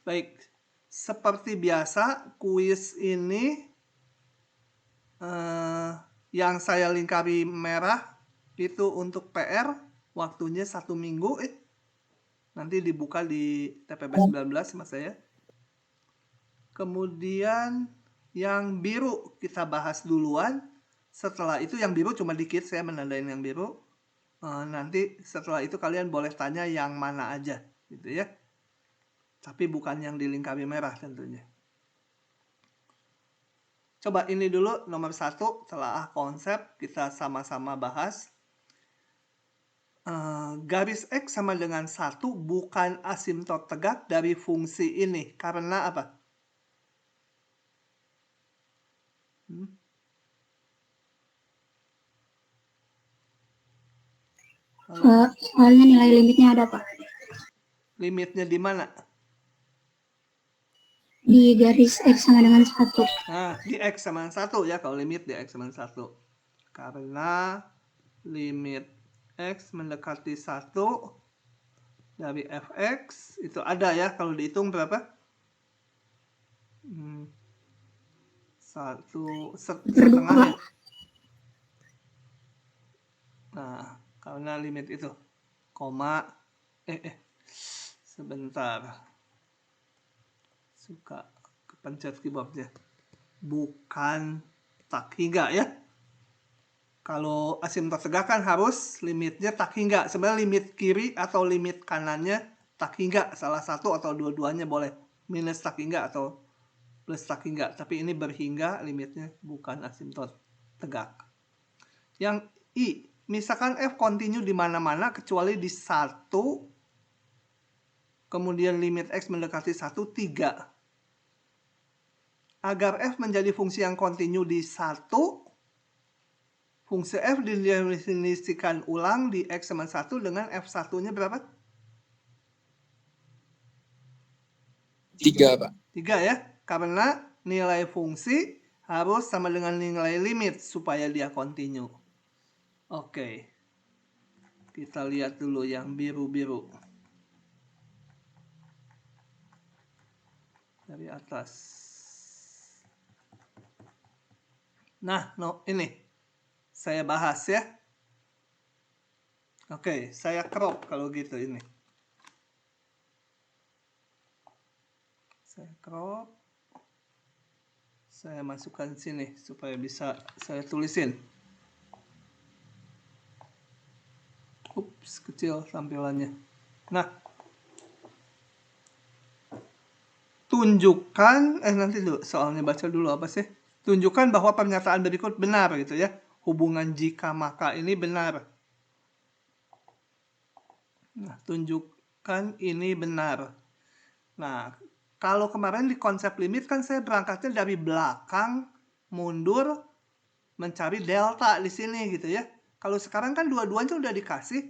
Baik, seperti biasa, kuis ini yang saya lingkari merah itu untuk PR, waktunya 1 minggu. Nanti dibuka di TPB 19 mas saya. Kemudian yang biru kita bahas duluan. Setelah itu yang biru cuma dikit, saya menandain yang biru. Nanti setelah itu kalian boleh tanya yang mana aja, gitu ya. Tapi bukan yang dilingkari merah tentunya. Coba ini dulu nomor 1, telah konsep kita sama-sama bahas. Garis X sama dengan 1 bukan asimtot tegak dari fungsi ini. Karena apa? Soalnya nilai limitnya ada, Pak. Limitnya di mana? Di garis X sama dengan 1. Nah, di X sama 1 ya, kalau limit di X sama 1. Karena limit X mendekati 1 dari fx, itu ada ya, kalau dihitung berapa? 1/2 ya. Nah, karena limit itu, koma, sebentar. Suka kepencet keyboardnya. Bukan tak hingga ya. Kalau asimtot tegak kan harus limitnya tak hingga. Sebenarnya limit kiri atau limit kanannya tak hingga. Salah satu atau dua-duanya boleh. Minus tak hingga atau plus tak hingga. Tapi ini berhingga, limitnya bukan asimtot tegak. Yang I, misalkan F continue di mana-mana kecuali di 1, kemudian limit X mendekati 1, 3. Agar F menjadi fungsi yang kontinu di 1, fungsi F didefinisikan ulang di X sama 1 dengan F1-nya berapa? 3, Pak. 3 ya, karena nilai fungsi harus sama dengan nilai limit supaya dia kontinu. Oke, kita lihat dulu yang biru-biru. Dari atas. Nah, ini saya bahas ya. Oke, saya crop kalau gitu ini. Saya crop. Saya masukkan sini supaya bisa saya tulisin. Ups, kecil tampilannya. Nah, tunjukkan, nanti dulu soalnya baca dulu apa sih? Tunjukkan bahwa pernyataan berikut benar gitu ya. Hubungan jika maka ini benar. Nah, tunjukkan ini benar. Nah, kalau kemarin di konsep limit kan saya berangkatnya dari belakang mundur mencari delta di sini gitu ya. Kalau sekarang kan dua-duanya udah dikasih,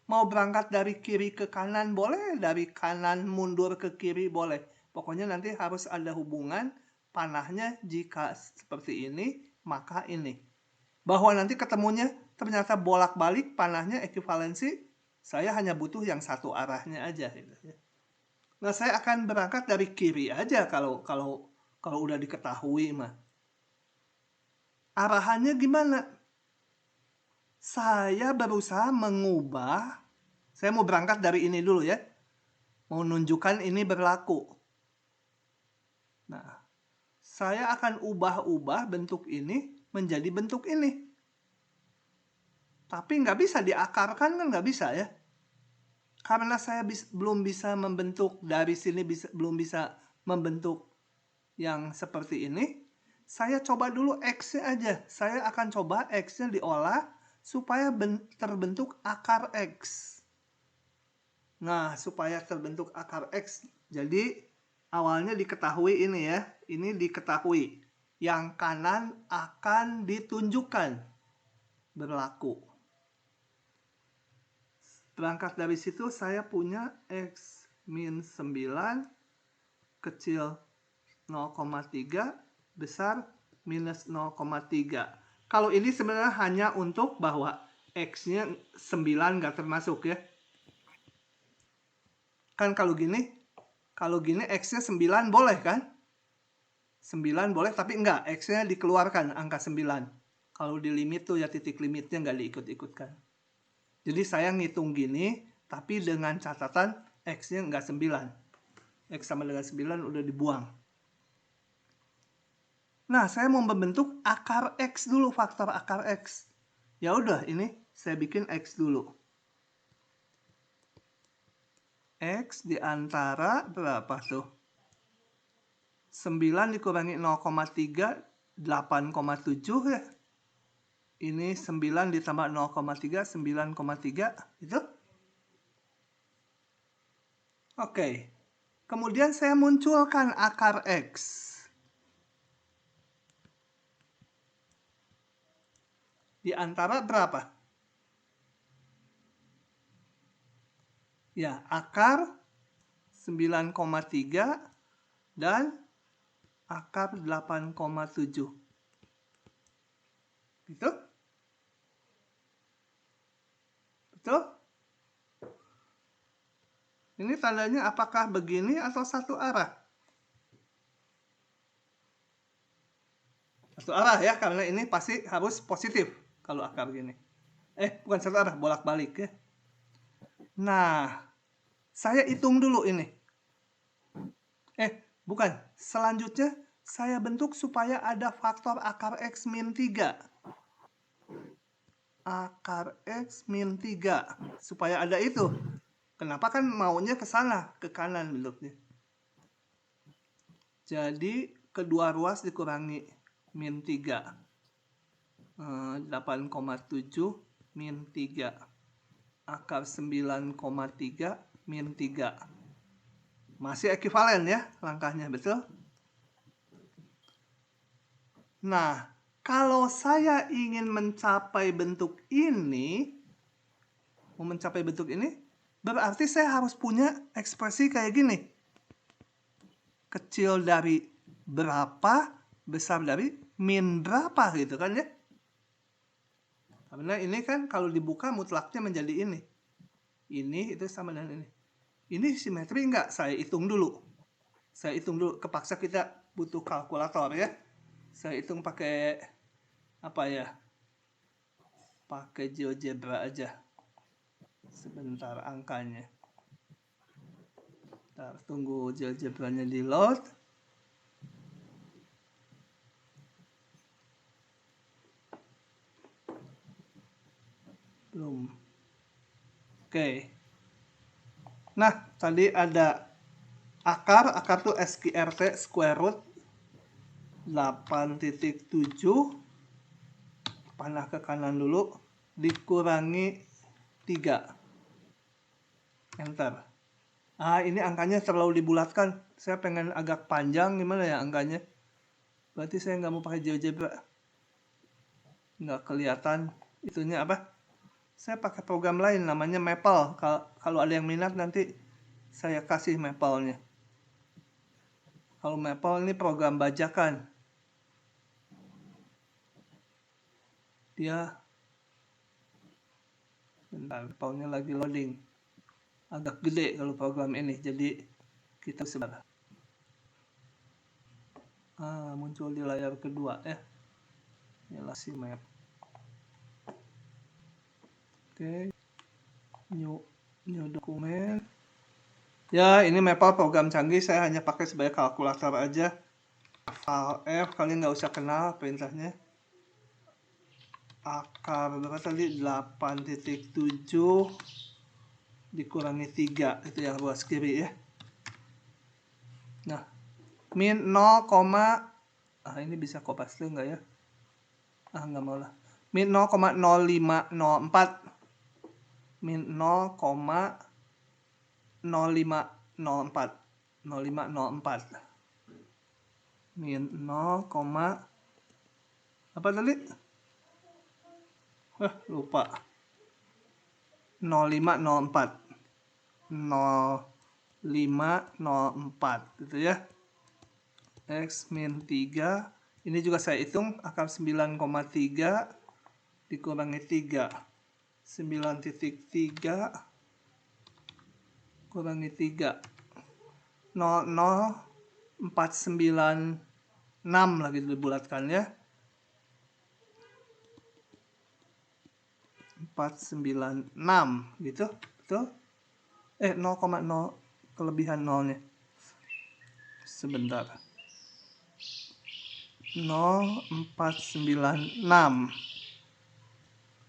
mau berangkat dari kiri ke kanan boleh, dari kanan mundur ke kiri boleh. Pokoknya nanti harus ada hubungan panahnya jika seperti ini, maka ini. Bahwa nanti ketemunya ternyata bolak-balik panahnya ekuivalensi, saya hanya butuh yang satu arahnya aja gitu ya. Nah, saya akan berangkat dari kiri aja kalau udah diketahui mah. Arahannya gimana? Saya berusaha mengubah, saya mau berangkat dari ini dulu ya. Mau nunjukkan ini berlaku. Nah, saya akan ubah-ubah bentuk ini menjadi bentuk ini. Tapi nggak bisa diakarkan kan nggak bisa ya. Karena saya belum bisa membentuk dari sini, belum bisa membentuk yang seperti ini. Saya coba dulu X-nya aja. Saya akan coba X-nya diolah supaya terbentuk akar X. Nah, supaya terbentuk akar X. Jadi, awalnya diketahui ini ya. Ini diketahui. Yang kanan akan ditunjukkan berlaku. Berangkat dari situ saya punya X min 9 kecil 0,3 besar minus 0,3. Kalau ini sebenarnya hanya untuk bahwa X-nya 9 nggak termasuk ya. Kan kalau gini, Kalau gini X-nya 9 boleh kan? 9 boleh, tapi enggak. X-nya dikeluarkan angka 9. Kalau di limit tuh ya titik limitnya nggak diikut-ikutkan. Jadi saya ngitung gini, tapi dengan catatan X-nya nggak 9. X sama dengan 9 udah dibuang. Nah, saya mau membentuk akar X dulu, faktor akar X. Ya udah, ini saya bikin X dulu. X di antara berapa tuh? 9 dikurangi 0,3, 8,7 ya. Ini 9 ditambah 0,3, 9,3. Itu? Oke. Kemudian saya munculkan akar X. Di antara berapa? Ya, akar 9,3 dan akar 8,7. Gitu? Betul? Ini tandanya apakah begini atau satu arah? Satu arah ya, karena ini pasti harus positif kalau akar gini. Bukan satu arah, bolak-balik ya. Nah, saya hitung dulu ini. Bukan. Selanjutnya, saya bentuk supaya ada faktor akar X min 3. Akar X min 3. Supaya ada itu. Kenapa kan maunya ke sana, ke kanan bentuknya. Jadi, kedua ruas dikurangi min 3. 8,7 min 3. Akar 9,3 min 3. Masih ekivalen ya langkahnya, betul? Nah, kalau saya ingin mencapai bentuk ini, berarti saya harus punya ekspresi kayak gini. Kecil dari berapa, besar dari min berapa gitu kan ya. Karena ini kan kalau dibuka mutlaknya menjadi ini. Ini itu sama dengan ini. Ini simetri enggak? Saya hitung dulu. Kepaksa kita butuh kalkulator ya. Saya hitung pakai apa ya? Pakai GeoGebra aja. Sebentar angkanya. Ntar tunggu GeoGebra-nya di load. Belum. Oke. Nah, tadi ada akar tuh SQRT square root 8,7 panah ke kanan dulu dikurangi 3. Enter. Ini angkanya terlalu dibulatkan. Saya pengen agak panjang, gimana ya angkanya? Berarti saya nggak mau pakai GeoGebra. Nggak kelihatan itunya apa? Saya pakai program lain namanya Maple. Kalau ada yang minat nanti saya kasih Maple-nya. Kalau Maple ini program bajakan. Dia bentar, Maple-nya lagi loading. Agak gede kalau program ini, jadi kita sebentar. Muncul di layar kedua ya. Inilah si map. Oke. New dokumen. Ya, ini Maple program canggih, saya hanya pakai sebagai kalkulator aja. F, kalian nggak usah kenal perintahnya. Akar berapa tadi? 8,7 dikurangi 3, itu yang ruas kiri ya. Nah, min 0, ini bisa kopas tuh nggak ya? Nggak mau lah. Min 0,0504. Min 0,0504. 0504. Min 0, apa tadi? Lupa. 0504. 0504 gitu ya. X min 3. Ini juga saya hitung akar 9,3 dikurangi 3. 9,3 kurangi 3. 0,0496 lah gitu dibulatkan ya. 496 gitu, betul? 0,0 kelebihan nolnya. Sebentar. 0,496.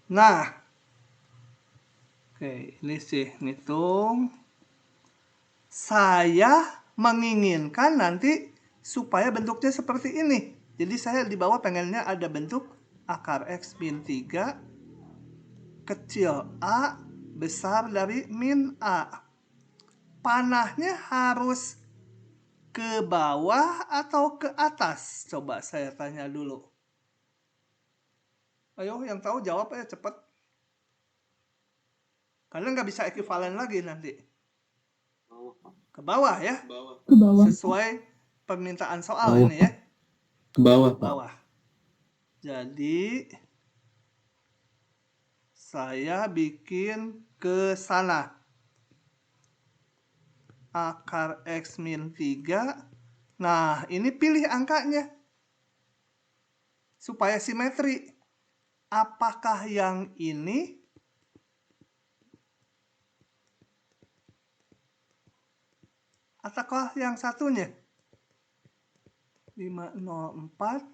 Nah, oke, ini sih ngitung. Saya menginginkan nanti supaya bentuknya seperti ini. Jadi saya di bawah pengennya ada bentuk akar X min 3 kecil A besar dari min A. Panahnya harus ke bawah atau ke atas? Coba saya tanya dulu. Ayo, yang tahu jawab ya cepat. Karena nggak bisa ekivalen lagi nanti. Ke bawah ya? Ke bawah. Sesuai permintaan soal ini ya. Ke bawah, Pak. Bawah. Jadi saya bikin ke sana. Akar X min 3. Nah, ini pilih angkanya. Supaya simetri. Apakah yang ini ataukah yang satunya? 504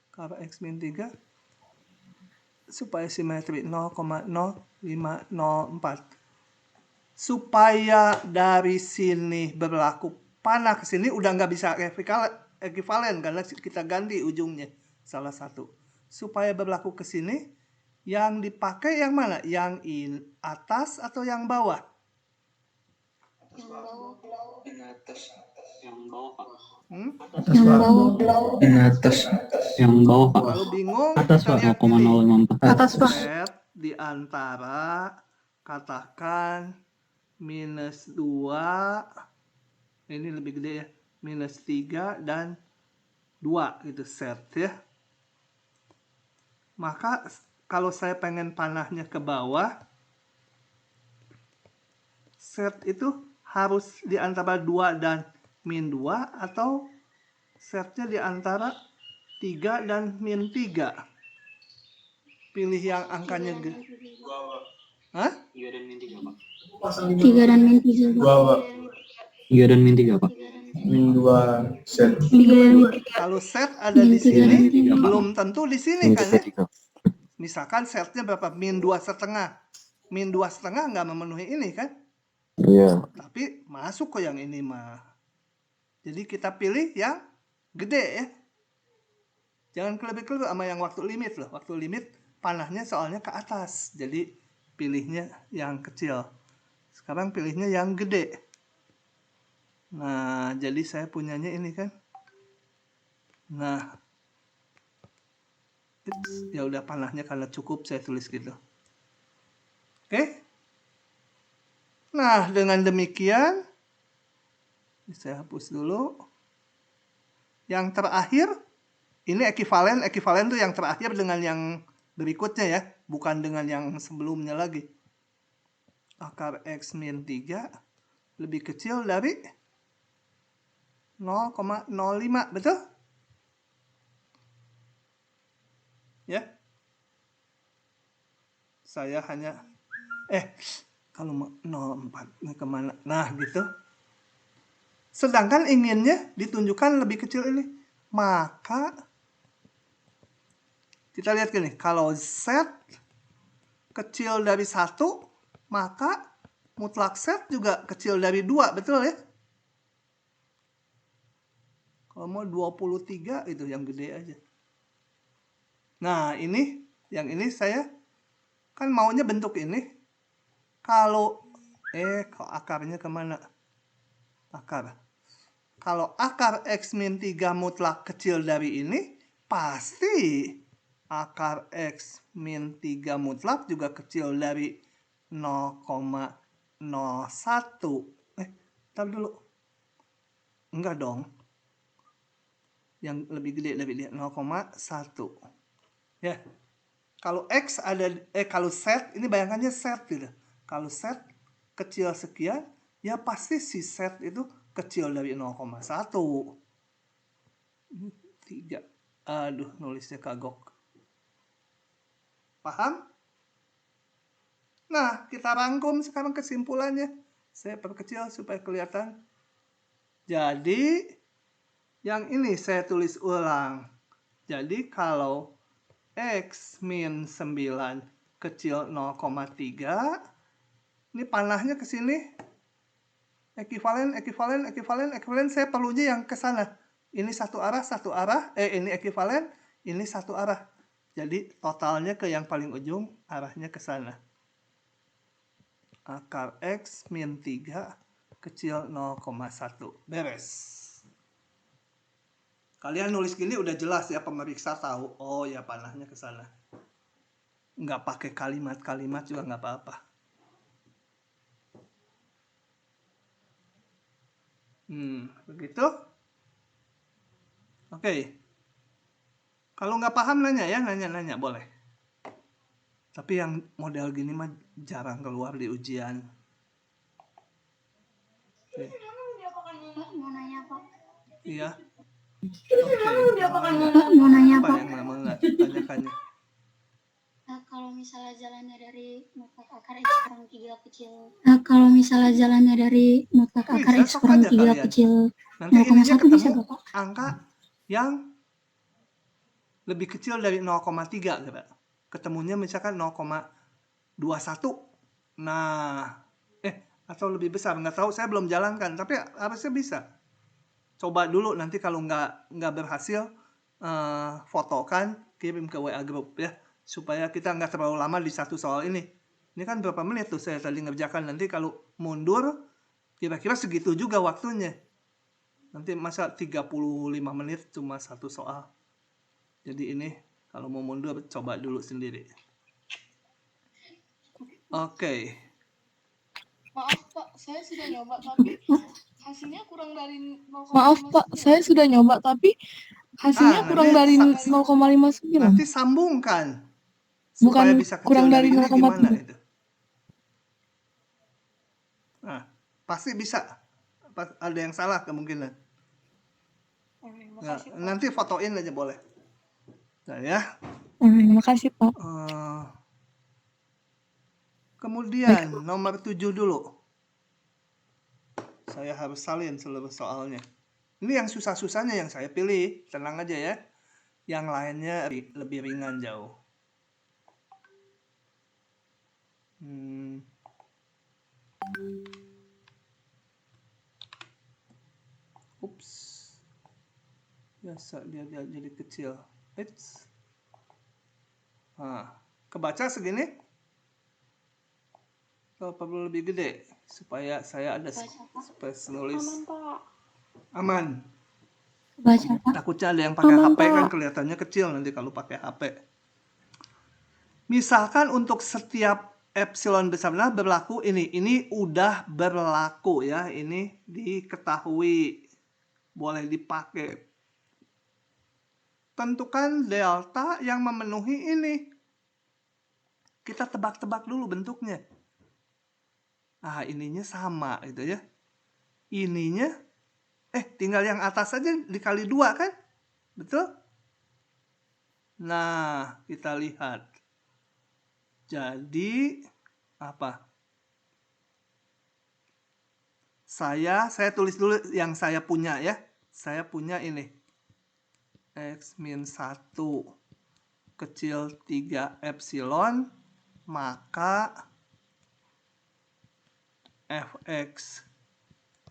akar X min 3 supaya simetri 0,0504. Supaya dari sini berlaku panah ke sini udah nggak bisa ekivalen karena kita ganti ujungnya salah satu. Supaya berlaku ke sini yang dipakai yang mana? Yang atas atau yang bawah? Yang atas, yang bawah, Pak. Yang bawah. Yang atas. Yang bawah, Pak. Kalau bingung, Atas, kita Pak. lihat ini. 0,054. Atas, Pak. Set di antara katakan minus 2, ini lebih gede ya, minus 3 dan 2 gitu set ya. Maka kalau saya pengen panahnya ke bawah, set itu harus di antara 2 dan min 2 atau setnya di antara 3 dan min 3. Pilih yang angkanya gede. Hah? 3 dan min 3, Pak. 3 dan min 3. 3 dan min 3, Pak. Min 2 set. 3 dan min 3. Kalau set ada di Min 3 sini, dan min 3, Pak. belum tentu di sini kan ya. Misalkan setnya berapa? Min 2,5. Min 2,5 nggak memenuhi ini kan? Iya. Tapi masuk ke yang ini mah. Jadi kita pilih yang gede ya. Jangan kelebih-kelebih sama yang waktu limit loh. Waktu limit panahnya soalnya ke atas. Jadi pilihnya yang kecil. Sekarang pilihnya yang gede. Nah, jadi saya punyanya ini kan. Nah, ya udah panahnya karena cukup saya tulis gitu. Oke? Nah, dengan demikian saya hapus dulu. Yang terakhir ini ekivalen tuh yang terakhir dengan yang berikutnya ya, bukan dengan yang sebelumnya lagi. Akar X min 3 lebih kecil dari 0,05, betul? Ya. Saya hanya kalau 0,4 ini kemana? Nah, gitu. Sedangkan inginnya ditunjukkan lebih kecil ini. Maka kita lihat gini, kalau Z kecil dari 1, maka mutlak Z juga kecil dari 2, betul ya? Kalau mau 23 itu yang gede aja. Nah, ini yang ini saya kan maunya bentuk ini. Kalau kok akarnya kemana? Akar. Kalau akar X min 3 mutlak kecil dari ini, pasti akar X min 3 mutlak juga kecil dari 0,01. Tar dulu. Enggak dong. Yang lebih gede dari dia, 0,1. Ya. Kalau X ada, kalau set, ini bayangannya set gitu. Kalau set kecil sekian, ya pasti si Z itu kecil dari 0,1. 3. Aduh, nulisnya kagok. Paham? Nah, kita rangkum sekarang kesimpulannya. Saya perkecil supaya kelihatan. Jadi, yang ini saya tulis ulang. Jadi, kalau X min 9 kecil 0,3, ini panahnya ke sini. Ekivalen, saya perlunya yang ke sana. Ini satu arah, ini ekivalen, ini satu arah. Jadi totalnya ke yang paling ujung, arahnya ke sana. Akar X min 3 kecil 0,1. Beres. Kalian nulis gini udah jelas ya, pemeriksa tahu. Oh ya, panahnya ke sana. Nggak pakai kalimat-kalimat juga nggak apa-apa. Begitu? Oke. Kalau nggak paham nanya ya, nanya boleh. Tapi yang model gini mah jarang keluar di ujian. Oke. Mau nanya Pak. Iya. Oke. Mau nanya Apa Pak. yang lama nggak tanyakannya? Kalau misalnya jalannya dari mutlak akar X kurang 3 kecil. Kalau misalnya jalannya dari mutlak akar Bisa, X sok kurang aja 3 kalian. kecil Nanti ininya 0,1 bisa ketemu Bapak? angka yang lebih kecil dari 0,3 gitu. Ketemunya misalkan 0,21. Nah, atau lebih besar, nggak tahu, saya belum jalankan, tapi harusnya bisa. Coba dulu, nanti kalau nggak berhasil, fotokan, kirim ke WA group ya, supaya kita nggak terlalu lama di satu soal ini. Ini kan berapa menit tuh saya tadi ngerjakan, nanti kalau mundur, kira-kira segitu juga waktunya. Nanti masa 35 menit cuma satu soal. Jadi ini, kalau mau mundur, coba dulu sendiri. Oke. Maaf Pak, saya sudah nyoba tapi hasilnya kurang dari 0,59. Maaf Pak, saya sudah nyoba tapi hasilnya kurang nanti dari 0,59. Nanti sambungkan. Bukan Supaya bisa kecil kurang dari ini 0,3. gimana itu? Nah, pasti bisa. Ada yang salah kemungkinan. Nah, nanti fotoin aja boleh. Nah ya. Makasih Pak. Kemudian nomor 7 dulu. Saya harus salin seluruh soalnya. Ini yang susah-susahnya yang saya pilih. Tenang aja ya. Yang lainnya lebih ringan jauh. Ups. Biasa dia jadi kecil. Kebaca segini? Atau perlu lebih gede supaya saya ada space nulis. Aman Pak. Aman. Baca Pak. Takutnya ada yang pakai Aman, HP kan Pak. kelihatannya kecil nanti kalau pakai HP. Misalkan untuk setiap epsilon besar berlaku ini udah berlaku ya, ini diketahui, boleh dipakai. Tentukan delta yang memenuhi ini. Kita tebak-tebak dulu bentuknya. Ininya sama gitu ya. Ininya tinggal yang atas aja dikali 2 kan? Betul? Nah, kita lihat. Jadi apa? Saya tulis dulu yang saya punya ya. Saya punya ini. X min 1 kecil 3 epsilon, maka fx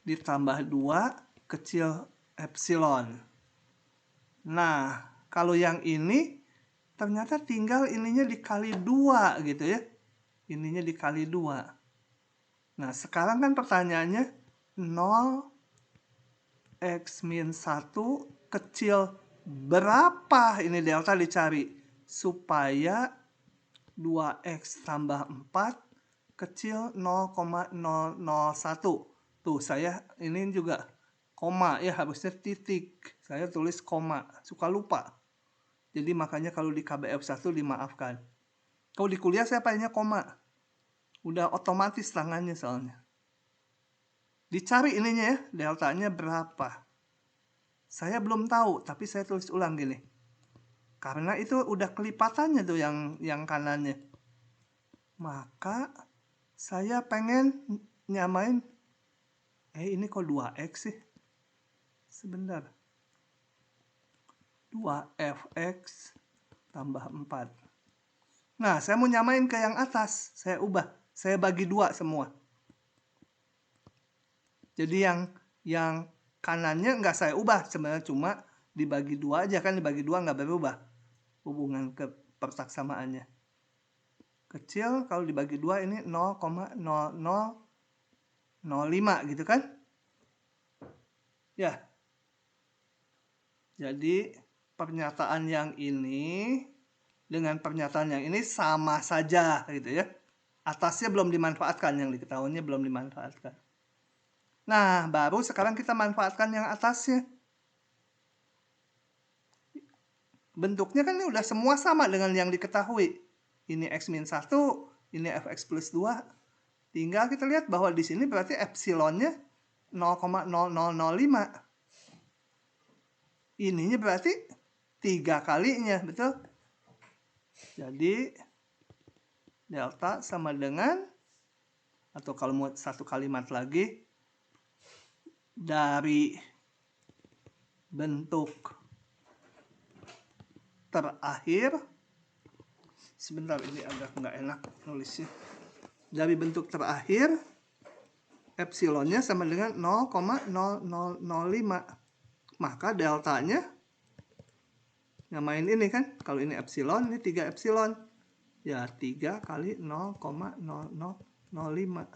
ditambah 2 kecil epsilon. Nah, kalau yang ini ternyata tinggal ininya dikali 2 gitu ya. Ininya dikali 2. Nah, sekarang kan pertanyaannya 0 X min 1 kecil berapa? Ini delta dicari. Supaya 2X tambah 4 kecil 0,001. Tuh, saya ini juga koma ya, harusnya titik. Saya tulis koma, suka lupa. Jadi makanya kalau di KBF 1 dimaafkan. Kalau di kuliah saya pakainya koma. Udah otomatis tangannya soalnya. Dicari ininya ya, deltanya berapa. Saya belum tahu, tapi saya tulis ulang gini. Karena itu udah kelipatannya tuh yang kanannya. Maka saya pengen nyamain. Ini kok 2x sih? Sebentar. 2fx tambah 4. Nah, saya mau nyamain ke yang atas. Saya ubah. Saya bagi 2 semua. Jadi yang kanannya nggak saya ubah. Sebenarnya cuma dibagi 2 aja kan. Dibagi 2 nggak berubah hubungan ke persaksamaannya. Kecil kalau dibagi 2 ini 0,0005 gitu kan. Ya. Jadi pernyataan yang ini dengan pernyataan yang ini sama saja gitu ya. Atasnya belum dimanfaatkan, yang diketahuinya belum dimanfaatkan. Nah, baru sekarang kita manfaatkan yang atasnya. Bentuknya kan ini udah semua sama dengan yang diketahui. Ini x-1, ini fx plus 2. Tinggal kita lihat bahwa di sini berarti epsilonnya 0,0005. Ininya berarti 3 kalinya, betul? Jadi delta sama dengan, atau kalau mau satu kalimat lagi, dari bentuk terakhir, sebentar ini agak nggak enak nulisnya. Dari bentuk terakhir, epsilonnya sama dengan 0,0005. Maka deltanya, nyamain ini kan, kalau ini epsilon, ini 3 epsilon. Ya 3 kali 0,0005.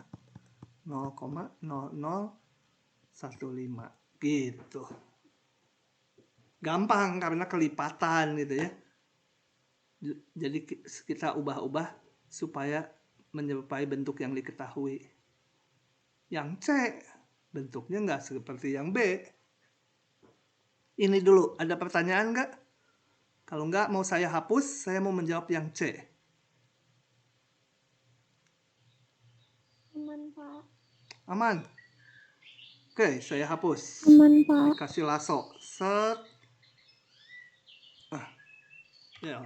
0,0015. Gitu. Gampang karena kelipatan gitu ya. Jadi kita ubah-ubah supaya menyerupai bentuk yang diketahui. Yang C bentuknya nggak seperti yang B. Ini dulu, ada pertanyaan nggak? Kalau nggak mau saya hapus, saya mau menjawab yang C. Aman, Pak. Aman? Oke, saya hapus. Aman, Pak. Kasih lasso. Set. Ya.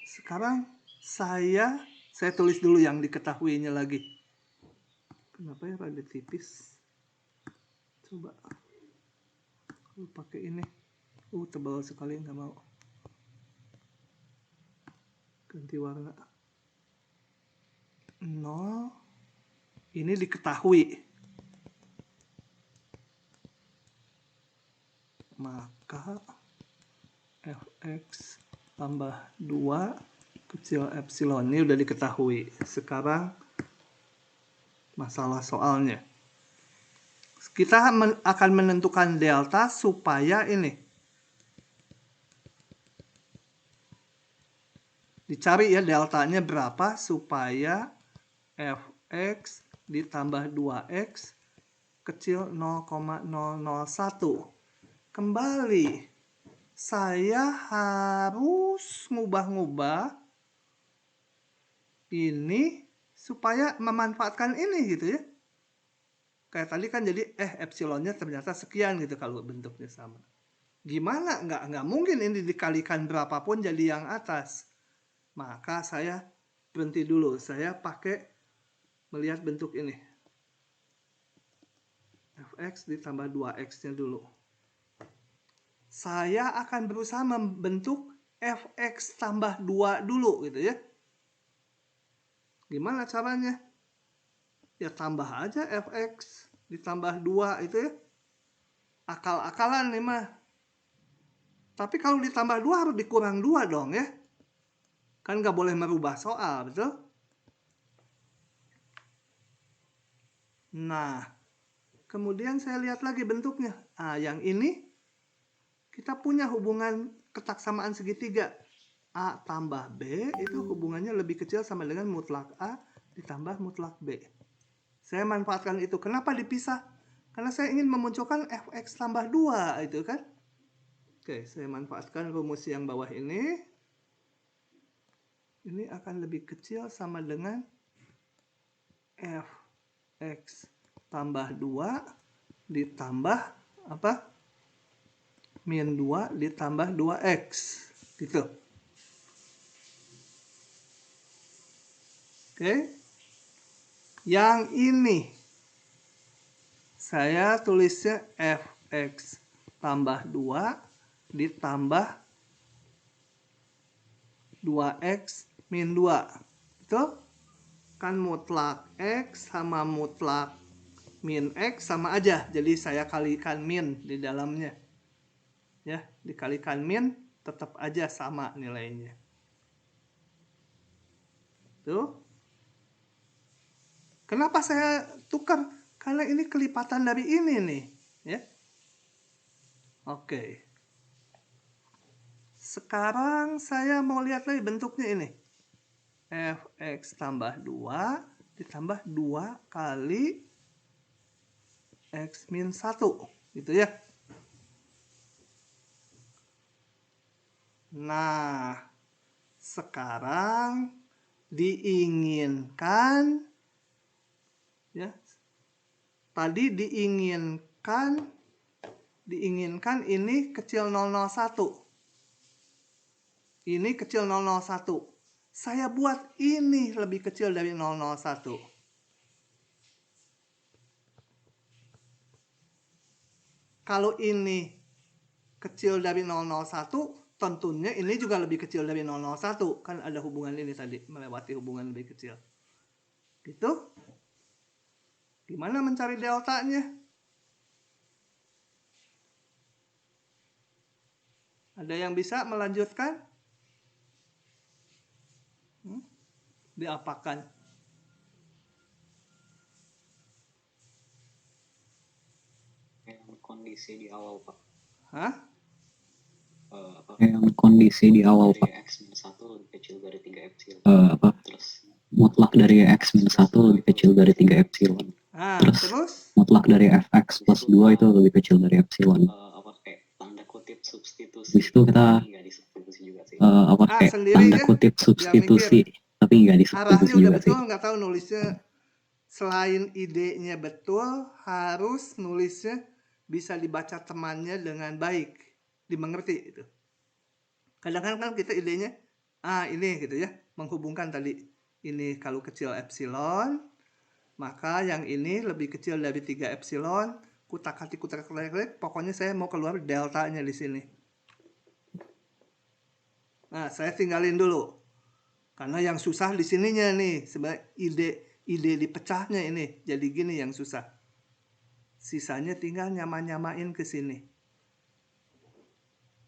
Sekarang saya tulis dulu yang diketahuinya lagi. Kenapa ya rada tipis? Coba. Kalau pakai ini. Tebal sekali, nggak mau. Ganti warna. 0. Ini diketahui. Maka fx tambah 2 kecil epsilon ini udah diketahui. Sekarang masalah soalnya. Kita akan menentukan delta supaya ini dicari ya deltanya berapa supaya fx ditambah 2x kecil 0,001. Kembali, saya harus ngubah-ngubah ini supaya memanfaatkan ini gitu ya. Kayak tadi kan jadi epsilonnya ternyata sekian gitu kalau bentuknya sama. Gimana? Nggak mungkin ini dikalikan berapapun jadi yang atas. Maka saya berhenti dulu. Saya pakai melihat bentuk ini. Fx ditambah 2x-nya dulu. Saya akan berusaha membentuk fx tambah 2 dulu gitu ya. Gimana caranya? Ya tambah aja fx ditambah 2 itu ya. Akal-akalan nih mah. Tapi kalau ditambah 2 harus dikurang 2 dong ya. Kan nggak boleh merubah soal, betul? Nah, kemudian saya lihat lagi bentuknya. Yang ini kita punya hubungan ketaksamaan segitiga. A tambah B itu hubungannya lebih kecil sama dengan mutlak A ditambah mutlak B. Saya manfaatkan itu. Kenapa dipisah? Karena saya ingin memunculkan fx tambah 2 itu kan. Oke, saya manfaatkan rumus yang bawah ini. Ini akan lebih kecil sama dengan fx tambah 2 ditambah apa? Min 2 ditambah 2x. Gitu. Oke. Yang ini saya tulisnya fx tambah 2 ditambah 2x min 2. Itu kan mutlak x sama mutlak min x sama aja. Jadi saya kalikan min di dalamnya. Ya, dikalikan min tetap aja sama nilainya. Tuh. Kenapa saya tukar? Karena ini kelipatan dari ini nih, ya. Oke. Sekarang saya mau lihat lagi bentuknya ini. Fx tambah 2 ditambah 2 kali x min 1. Gitu ya. Nah, sekarang diinginkan, ya, tadi diinginkan ini kecil 001. Ini kecil 001. Saya buat ini lebih kecil dari 001. Kalau ini kecil dari 001, tentunya ini juga lebih kecil dari 001. Kan ada hubungan ini tadi, melewati hubungan lebih kecil. Gitu. Gimana mencari deltanya? Ada yang bisa melanjutkan? Diapakan? Yang kondisi di awal, Pak. Hah? Yang kondisi di awal, Pak. X min 1 lebih kecil dari 3 epsilon. Terus mutlak dari X min 1 lebih kecil dari 3 epsilon. Terus? Mutlak dari Fx plus 2 itu lebih kecil dari epsilon. Tanda kutip substitusi. Di situ kita nggak disubstitusi juga sih. Sendiri tanda ya? kutip substitusi, tapi nggak Arahnya disubstitusi udah juga sih. betul, nggak tahu nulisnya. Selain idenya betul, harus nulisnya bisa dibaca temannya dengan baik, dimengerti itu. Kadang-kadang kan kita idenya ini gitu ya, menghubungkan tadi ini kalau kecil epsilon, maka yang ini lebih kecil dari 3 epsilon, kutak-atik, pokoknya saya mau keluar deltanya di sini. Nah, saya tinggalin dulu. Karena yang susah di sininya nih, sebenarnya ide dipecahnya ini. Jadi gini yang susah. Sisanya tinggal nyamain ke sini.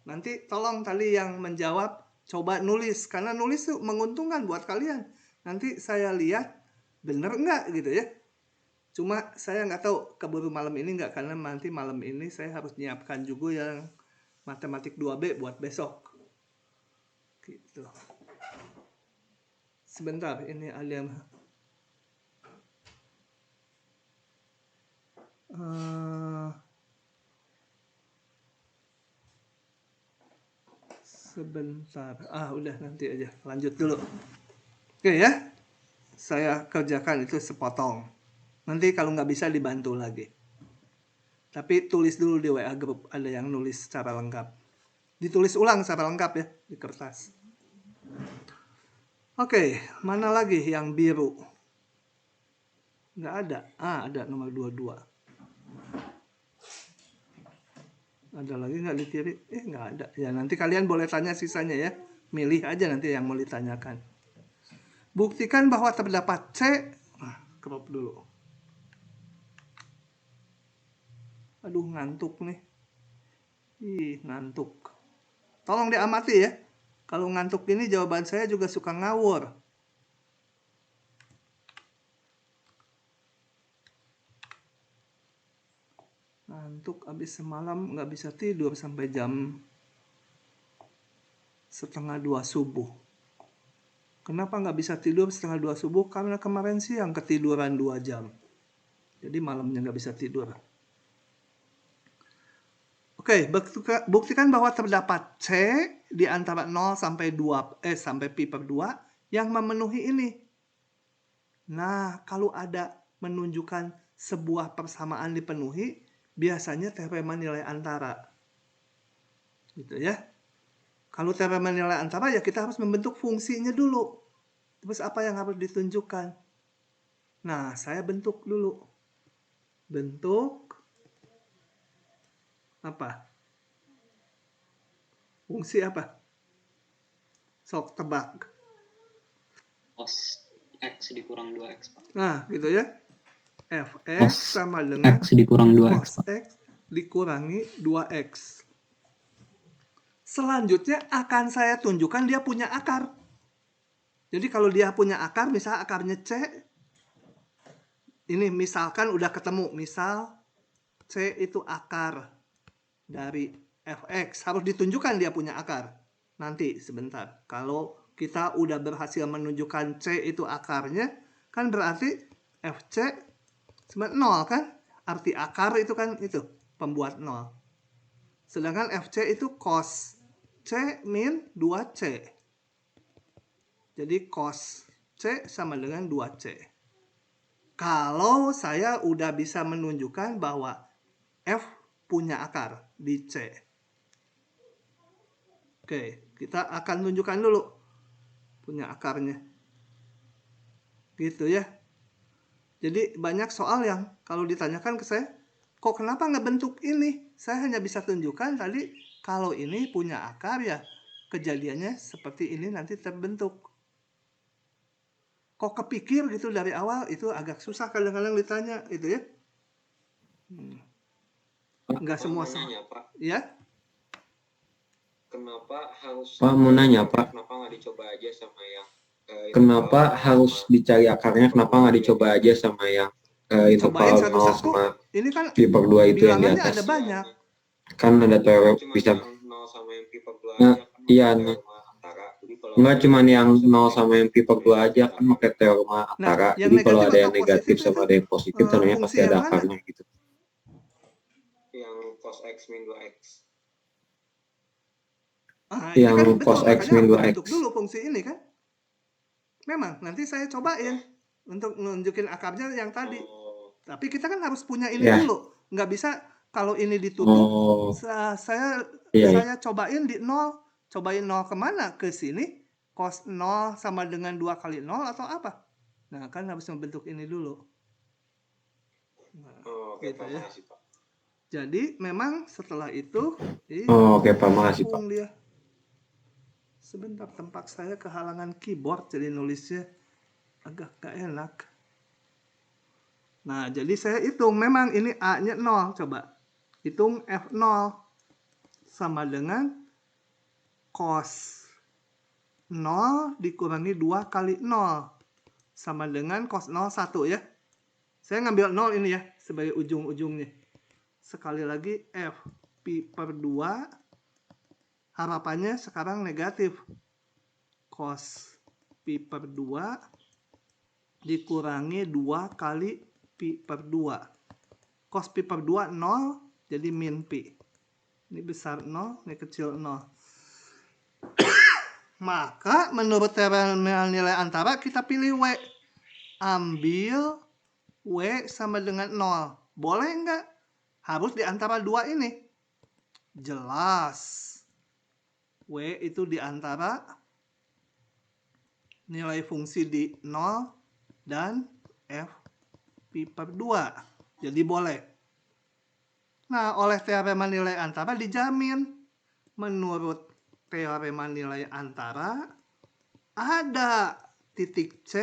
Nanti tolong tadi yang menjawab coba nulis, karena nulis tuh menguntungkan buat kalian. Nanti saya lihat bener nggak gitu ya. Cuma saya nggak tahu keburu malam ini nggak, karena nanti malam ini saya harus nyiapkan juga yang matematik 2B buat besok. Gitu. Sebentar, ini ada yang sebentar. Udah nanti aja. Lanjut dulu. Oke ya. Saya kerjakan itu sepotong. Nanti kalau nggak bisa dibantu lagi. Tapi tulis dulu di WA group. Ada yang nulis secara lengkap. Ditulis ulang secara lengkap ya. Di kertas. Oke. Mana lagi yang biru? Nggak ada. Ada nomor 22. Ada lagi nggak di kiri? Nggak ada. Ya nanti kalian boleh tanya sisanya ya. Milih aja nanti yang mau ditanyakan. Buktikan bahwa terdapat C. Crop dulu. Aduh, ngantuk nih. Ngantuk. Tolong diamati ya. Kalau ngantuk ini jawaban saya juga suka ngawur. Ngantuk abis semalam nggak bisa tidur sampai jam 1:30 subuh. Kenapa nggak bisa tidur 1:30 subuh? Karena kemarin siang ketiduran 2 jam. Jadi malamnya nggak bisa tidur. Oke, buktikan bahwa terdapat C di antara 0 sampai 2 sampai pi per 2 yang memenuhi ini. Nah, kalau ada menunjukkan sebuah persamaan dipenuhi, biasanya teorema nilai antara. Gitu ya. Kalau teorema nilai antara ya kita harus membentuk fungsinya dulu. Terus apa yang harus ditunjukkan? Nah, saya bentuk dulu. Bentuk apa? Fungsi apa? Sok tebak. Cos X dikurang 2X, Pak. Nah, gitu ya. Fx Cos sama dengan X dikurang 2X, cos Pak. X dikurangi 2X. Selanjutnya akan saya tunjukkan dia punya akar. Jadi kalau dia punya akar, misal akarnya C, ini misalkan udah ketemu, misal C itu akar dari Fx, harus ditunjukkan dia punya akar. Nanti sebentar, kalau kita udah berhasil menunjukkan C itu akarnya, kan berarti Fc sama 0 kan? Arti akar itu kan itu, pembuat 0. Sedangkan Fc itu cos C min 2C. Jadi cos C sama dengan 2C. Kalau saya udah bisa menunjukkan bahwa F punya akar di C. Oke, kita akan tunjukkan dulu punya akarnya. Gitu ya. Jadi banyak soal yang kalau ditanyakan ke saya, kok kenapa nggak bentuk ini? Saya hanya bisa tunjukkan tadi kalau ini punya akar ya kejadiannya seperti ini nanti terbentuk. Kok kepikir gitu dari awal, itu agak susah kadang-kadang ditanya itu ya. Nggak semua nanya, Pak. Ya. Kenapa harus Pak, mau nanya, Pak. Kenapa nggak dicoba aja sama yang Kenapa harus dicari akarnya? Kenapa nggak dicoba aja sama yang Cobain interval 0 satu-satu. sama Ini kan pi per 2 itu yang di bilangannya atas? ada banyak. Kan ada teorema cuma bisa. yang 0 sama yang pi per 2 Nah, aja kan iya, teorema antara. Jadi kalau Enggak cuma yang 0 sama yang pi per 2 aja, kan pakai teorema antara. yang Jadi kalau negatif ada yang atau negatif positif sama itu, ada yang positif, tentunya fungsi pasti ada yang mana? akarnya gitu. yang cos X min 2X. Ini Yang kan betul, cos X makanya min aku 2X. bentuk dulu fungsi ini kan. Memang nanti saya cobain untuk nunjukin akarnya yang tadi. Oh, Tapi kita kan harus punya ini Ya. dulu. Nggak bisa kalau ini ditutup, Oh, saya iya. cobain di 0. Cobain 0 kemana? Ke sini. Cos 0 sama dengan 2 kali 0 atau apa? Nah, kan harus membentuk ini dulu. Nah, oke, gitu Pak. ya. Makasih, Pak. Jadi memang setelah itu, Oh, oke Pak, makasih Pak. dia. Sebentar, tempat saya kehalangan keyboard, jadi nulisnya agak gak enak. Nah, jadi saya hitung, memang ini A-nya 0, coba. Hitung F0 sama dengan cos 0 dikurangi 2 kali 0 sama dengan cos 0 1 ya. Saya ngambil 0 ini ya sebagai ujung-ujungnya. Sekali lagi F pi per 2, harapannya sekarang negatif. Cos pi per 2 dikurangi 2 kali pi per 2. Cos pi per 2 0, jadi min pi. Ini besar 0, ini kecil 0. Maka menurut teorema nilai antara kita pilih W. Ambil W sama dengan 0. Boleh nggak? Harus di antara dua ini. Jelas. W itu di antara nilai fungsi di 0 dan F pi per 2. Jadi boleh. Nah, oleh teorema nilai antara dijamin. Menurut teorema nilai antara, ada titik C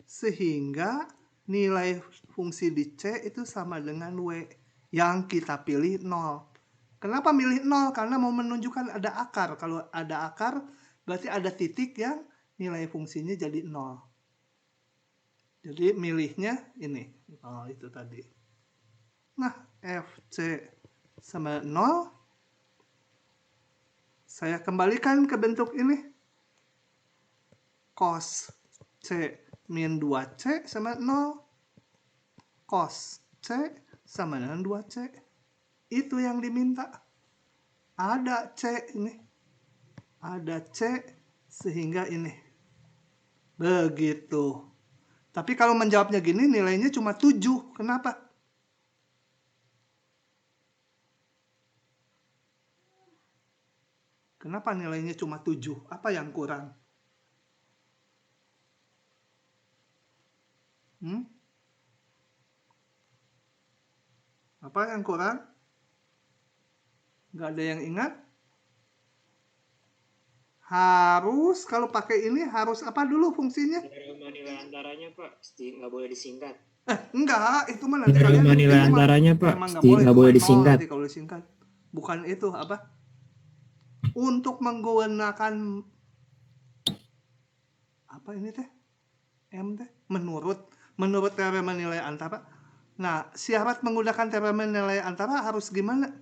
sehingga nilai fungsi di C itu sama dengan W yang kita pilih 0. Kenapa milih 0? Karena mau menunjukkan ada akar. Kalau ada akar, berarti ada titik yang nilai fungsinya jadi 0. Jadi milihnya ini. Oh, itu tadi. Nah, FC sama 0. Saya kembalikan ke bentuk ini. Cos C min 2C sama 0. Cos C sama dengan 2C. Itu yang diminta. Ada C ini. Ada C sehingga ini. Begitu. Tapi kalau menjawabnya gini nilainya cuma 7. Kenapa? Kenapa nilainya cuma 7? Apa yang kurang? Apa yang kurang? Nggak ada yang ingat? Harus, kalau pakai ini harus apa dulu fungsinya? Teorema nilai antaranya, Pak, nggak boleh disingkat. Enggak, itu mah nanti Teorema kalian nilai antaranya, Pak, memang nggak boleh disingkat. Nanti kalau disingkat. Bukan itu apa? Untuk menggunakan apa ini teh? M teh menurut teorema nilai antara. Nah, syarat menggunakan teorema nilai antara harus gimana?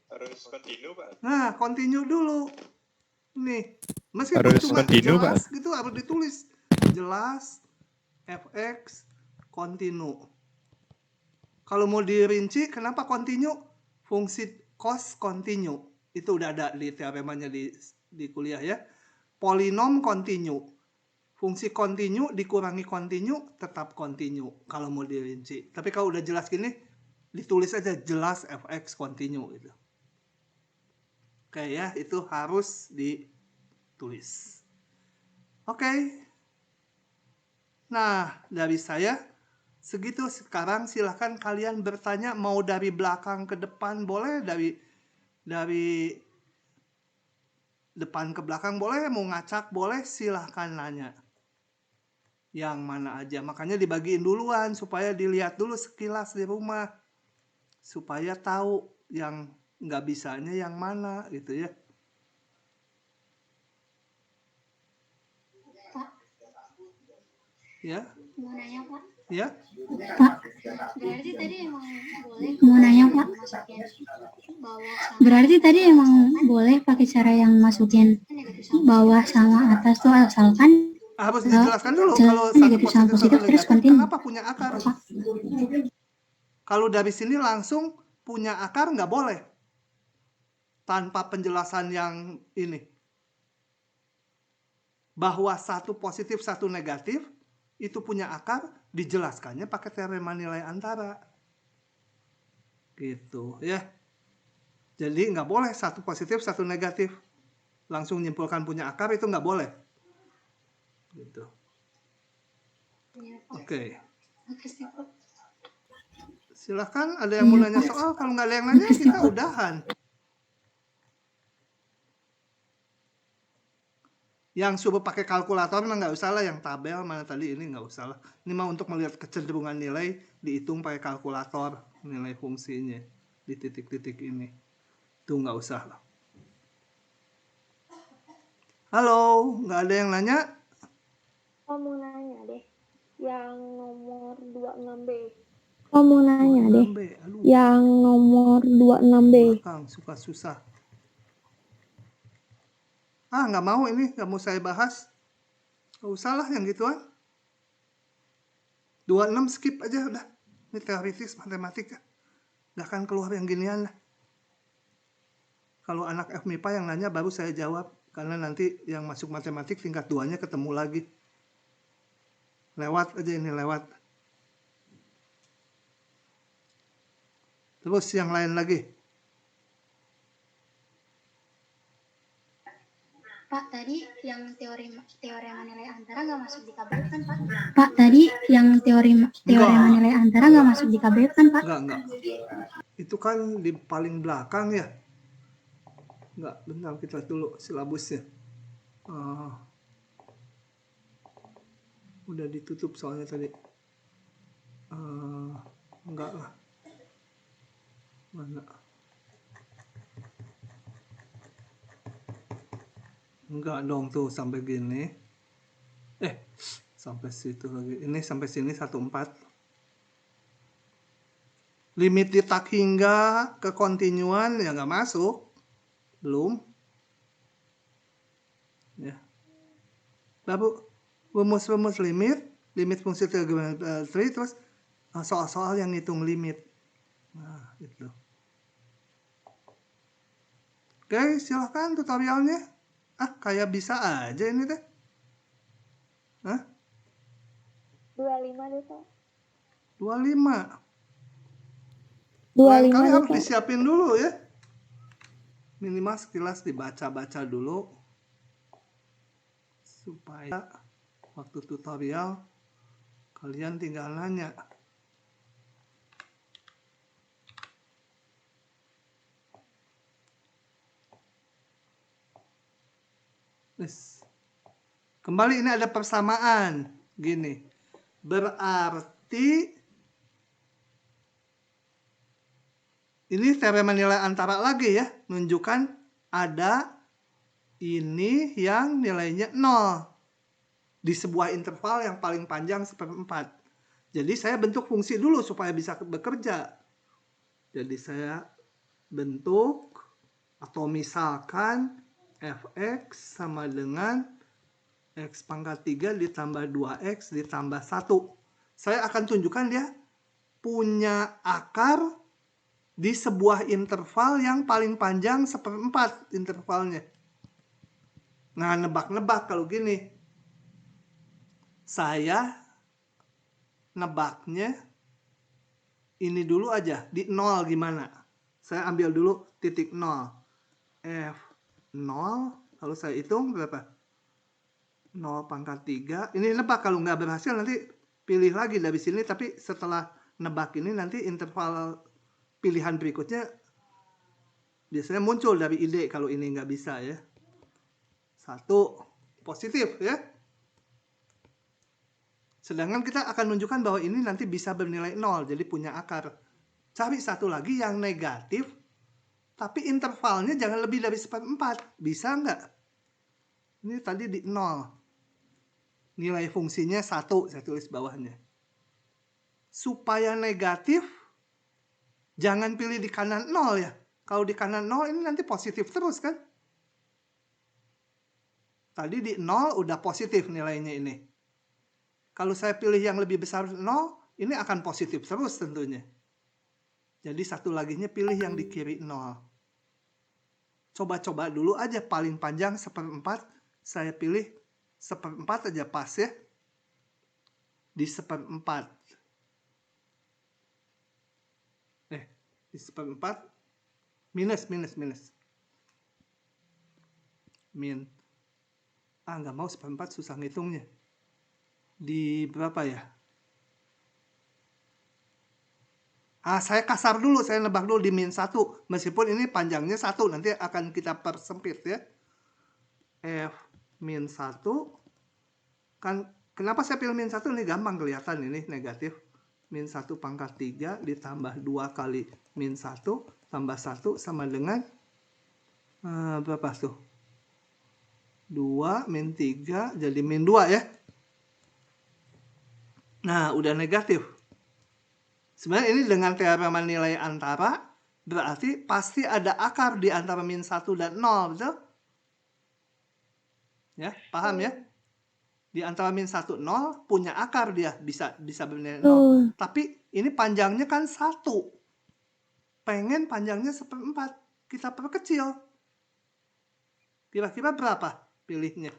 Harus continue, Pak. Nah, continue dulu. Nih, meskipun Harus cuma continue, jelas gitu harus ditulis. Jelas fx continue. Kalau mau dirinci, kenapa continue? Fungsi cos continue. Itu udah ada di teoremanya di kuliah ya. Polinom continue. Fungsi continue dikurangi continue tetap continue kalau mau dirinci. Tapi kalau udah jelas gini, ditulis aja jelas fx continue gitu. Oke ya, itu harus ditulis. Oke. Nah, dari saya segitu. Sekarang silahkan kalian bertanya, mau dari belakang ke depan boleh, dari depan ke belakang boleh, mau ngacak boleh, silahkan nanya. Yang mana aja. Makanya dibagiin duluan supaya dilihat dulu sekilas di rumah. Supaya tahu yang nggak bisanya yang mana gitu ya. Pak, Ya, mau nanya Pak. ya. Pak, berarti tadi emang boleh. Mau nanya Pak. Masukin bawah sama. Berarti tadi emang boleh pakai cara yang masukin bawah sama atas tuh asalkan Harus dijelaskan dulu kalau negatif sama positif terus continue. Kenapa punya akar? Kalau dari sini langsung punya akar nggak boleh. Tanpa penjelasan yang ini. Bahwa satu positif, satu negatif, itu punya akar, dijelaskannya pakai teorema nilai antara. Gitu ya. Jadi nggak boleh satu positif, satu negatif. Langsung nyimpulkan punya akar itu nggak boleh. Gitu. Oke. Silahkan, ada yang mau nanya soal. Kalau nggak ada yang nanya, kita udahan. Yang suruh pakai kalkulator mah nggak usah lah, yang tabel mana tadi ini nggak usah lah. Ini mah untuk melihat kecenderungan nilai, dihitung pakai kalkulator nilai fungsinya di titik-titik ini. Itu nggak usah lah. Halo, nggak ada yang nanya? Oh, mau nanya deh, yang nomor 26B. Oh, mau nanya deh, yang nomor 26B. Belakang, suka susah. Nggak mau ini, nggak mau saya bahas. Nggak usah lah yang gituan. 26 skip aja udah. Ini teoritis matematika. Nggak akan keluar yang ginian lah. Kalau anak FMIPA yang nanya baru saya jawab. Karena nanti yang masuk matematik tingkat 2-nya ketemu lagi. Lewat aja ini, lewat. Terus yang lain lagi. Pak, tadi yang teorema nilai antara nggak masuk di KBF kan, Pak? Pak, tadi yang teorema nilai antara nggak masuk di KBF kan, Pak? Enggak. Itu kan di paling belakang ya. Enggak, bentar kita dulu silabusnya. Udah ditutup soalnya tadi. Enggak lah. Mana? Enggak dong tuh sampai gini. Sampai situ lagi. Ini sampai sini 14. Limit ditak hingga ke kontinuan ya nggak masuk. Belum. Ya. Lalu rumus limit fungsi trigonometri, terus soal-soal yang ngitung limit. Nah, itu. Oke, silahkan tutorialnya. Kayak bisa aja ini teh. 25 deh, Pak. 25. 25 Lain kali deh, harus Pak. disiapin dulu ya. Minimal sekilas dibaca-baca dulu. Supaya waktu tutorial kalian tinggal nanya. Kembali ini ada persamaan. Gini. Berarti ini teorema nilai antara lagi ya. Menunjukkan ada ini yang nilainya 0. Di sebuah interval yang paling panjang 1/4. Jadi saya bentuk fungsi dulu supaya bisa bekerja. Jadi saya bentuk atau misalkan fx sama dengan x pangkat 3 ditambah 2x ditambah 1. Saya akan tunjukkan dia punya akar di sebuah interval yang paling panjang 1/4 intervalnya. Nah, nebak-nebak kalau gini. Saya nebaknya ini dulu aja, di 0 gimana? Saya ambil dulu titik 0. F0, lalu saya hitung berapa? 0 pangkat 3. Ini nebak, kalau nggak berhasil nanti pilih lagi dari sini. Tapi setelah nebak ini nanti interval pilihan berikutnya biasanya muncul dari ide kalau ini nggak bisa ya. 1 positif ya. Sedangkan kita akan menunjukkan bahwa ini nanti bisa bernilai 0. Jadi punya akar. Cari satu lagi yang negatif. Tapi intervalnya jangan lebih dari 1/4. Bisa nggak? Ini tadi di 0. Nilai fungsinya 1, saya tulis bawahnya. Supaya negatif, jangan pilih di kanan 0 ya. Kalau di kanan 0 ini nanti positif terus kan. Tadi di 0 udah positif nilainya ini. Kalau saya pilih yang lebih besar 0, ini akan positif terus tentunya. Jadi satu laginya pilih yang di kiri 0. Coba-coba dulu aja paling panjang 1/4. Saya pilih 1/4 aja pas ya. Di 1/4. Di 1/4. Minus. Nggak mau 1/4 susah ngitungnya. Di berapa ya? Saya kasar dulu, saya nebak dulu di -1. Meskipun ini panjangnya 1, nanti akan kita persempit ya. F-1. Kan kenapa saya pilih -1? Ini gampang kelihatan ini negatif. -1 pangkat 3 ditambah 2 kali -1 tambah 1 sama dengan berapa tuh? 2 -3 jadi -2 ya. Nah, udah negatif. Sebenarnya ini dengan teorema nilai antara, berarti pasti ada akar di antara -1 dan 0, betul? Ya, paham ya? Di antara -1, 0 punya akar dia, bisa bernilai 0. Tapi ini panjangnya kan 1. Pengen panjangnya 1/4. Kita perkecil. Kira-kira berapa pilihnya?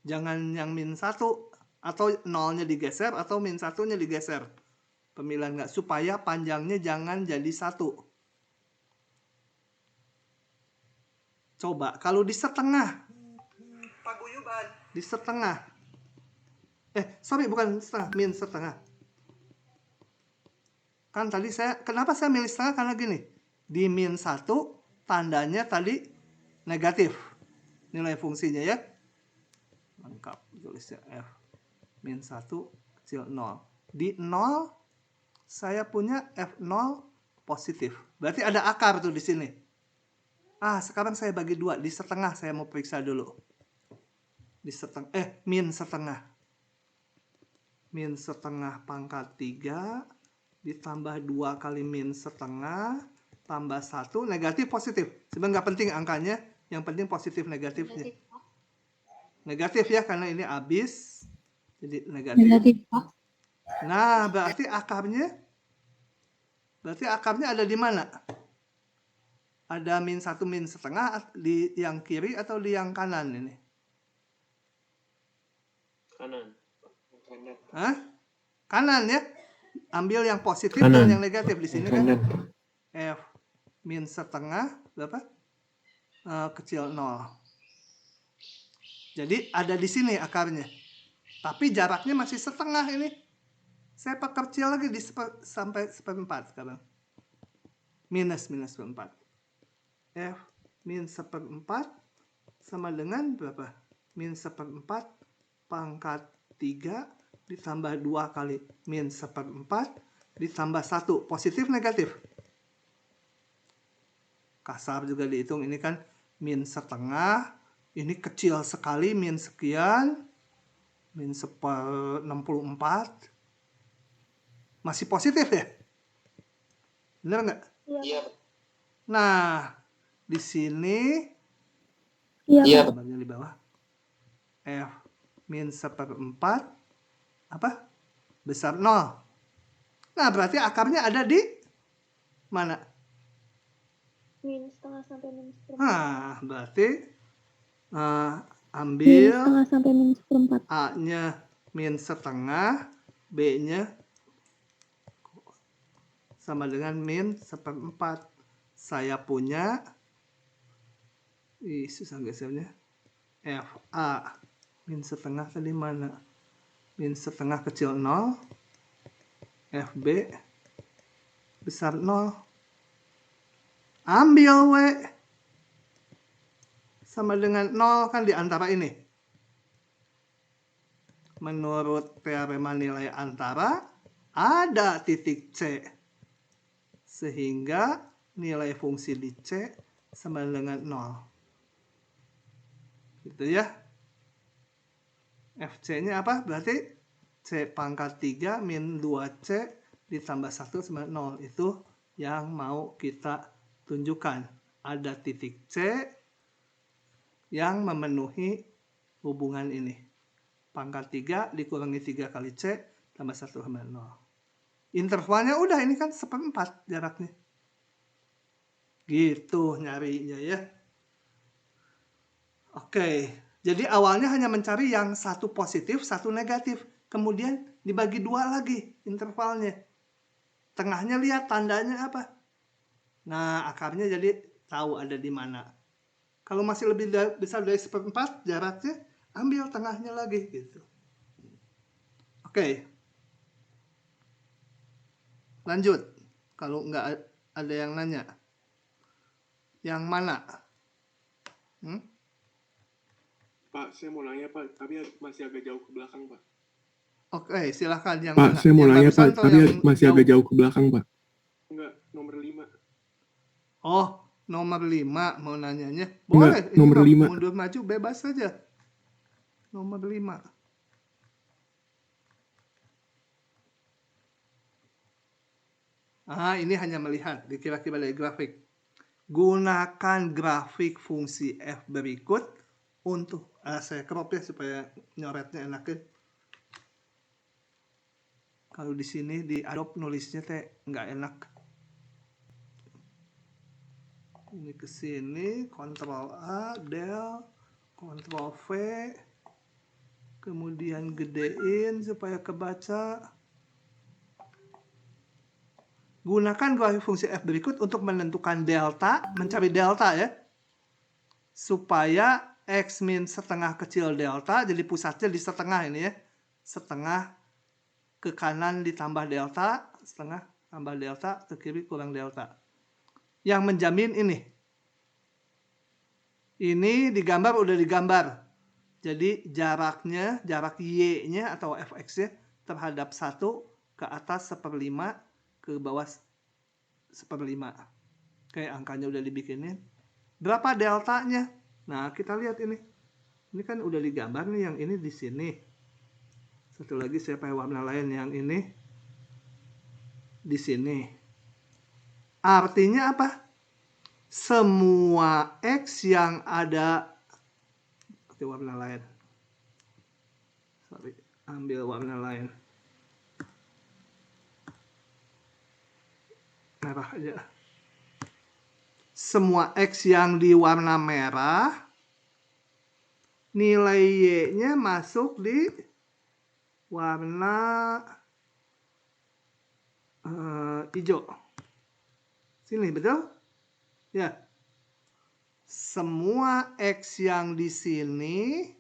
Jangan yang -1 atau 0-nya digeser atau -1-nya digeser. Pemilihan nggak, supaya panjangnya jangan jadi 1. Coba kalau di setengah. Paguyuban. Di setengah. Bukan setengah, setengah. Kan tadi kenapa saya milih setengah? Karena gini. Di -1 tandanya tadi negatif. Nilai fungsinya ya. Lengkap tulisnya F. -1 kecil 0. Di 0 saya punya F0 positif. Berarti ada akar tuh di sini. Sekarang saya bagi 2. Di setengah saya mau periksa dulu. Di setengah, -setengah. -setengah pangkat 3 ditambah 2 kali -setengah tambah 1 negatif positif. Sebenarnya nggak penting angkanya, yang penting positif negatifnya. Negatif ya, karena ini habis. Jadi negatif. Nah, berarti akarnya ada di mana? Ada -1 -setengah di yang kiri atau di yang kanan ini? Kanan. Hah? Kanan ya. Ambil yang positif Kanan. dan yang negatif di sini kan. Kanan. F min setengah berapa? Kecil 0. Jadi ada di sini akarnya. Tapi jaraknya masih setengah ini. Saya perkecil lagi sampai seperempat sekarang. Minus seperempat. F min seperempat sama dengan berapa? Min seperempat pangkat 3 ditambah 2 kali min seperempat ditambah 1. Positif negatif? Kasar juga dihitung. Ini kan min setengah. Ini kecil sekali min sekian. Min 64. Masih positif ya? Bener nggak? Iya. Nah, di sini Iya. gambarnya di bawah. F min seperempat apa? Besar 0. Nah, berarti akarnya ada di mana? Min setengah sampai min seperempat. Nah, berarti Min ambil setengah sampai min seperempat. A-nya min setengah, B-nya sama dengan min seperempat. Saya punya, susah gesernya, FA min setengah tadi mana? Min setengah kecil 0, FB besar 0. Ambil W sama dengan 0 kan di antara ini. Menurut teorema nilai antara, ada titik C. Sehingga nilai fungsi di C sama dengan 0. Gitu ya. FC-nya apa? Berarti C pangkat 3 min 2C ditambah 1 sama 0. Itu yang mau kita tunjukkan. Ada titik C yang memenuhi hubungan ini. Pangkat 3 dikurangi 3 kali C tambah 1 sama 0. Intervalnya udah, ini kan seperempat jaraknya. Gitu nyarinya ya. Oke, jadi awalnya hanya mencari yang satu positif, satu negatif. Kemudian dibagi 2 lagi intervalnya. Tengahnya lihat tandanya apa. Nah, akarnya jadi tahu ada di mana. Kalau masih lebih besar dari seperempat jaraknya, ambil tengahnya lagi gitu. Oke. Lanjut. Kalau nggak ada yang nanya. Yang mana? Pak, saya mau nanya Pak, tapi masih agak jauh ke belakang Pak. Oke, silahkan yang Pak, mana? saya mau Yang nanya barusan Pak, atau tapi yang masih jauh? agak jauh ke belakang Pak. Enggak, nomor 5. Oh, nomor 5 mau nanyanya. Boleh. Enggak, nomor 5. Mundur maju bebas saja. Nomor 5. Ini hanya melihat, dikira-kira dari grafik. Gunakan grafik fungsi f berikut untuk, saya crop ya supaya nyoretnya enak ya. Kalau di sini di Adobe nulisnya nggak enak. Ini ke sini, Ctrl A, Del, Ctrl V, kemudian gedein supaya kebaca. Gunakan grafik fungsi f berikut untuk menentukan delta, mencari delta ya. Supaya x min setengah kecil delta, jadi pusatnya di setengah ini ya. Setengah ke kanan ditambah delta, setengah tambah delta, ke kiri kurang delta. Yang menjamin ini. Ini digambar, udah digambar. Jadi jaraknya, jarak y-nya atau fx-nya terhadap 1 ke atas 1/5, ke bawah 1/5. Oke, angkanya udah dibikinin. Berapa deltanya? Nah, kita lihat ini. Ini kan udah digambar nih, yang ini di sini. Satu lagi saya pakai warna lain, yang ini di sini. Artinya apa? Semua X yang ada, pakai warna lain. Sorry, ambil warna lain. Merah aja. Semua X yang di warna merah, nilai Y-nya masuk di warna hijau. Sini, betul? Ya. Semua X yang di sini,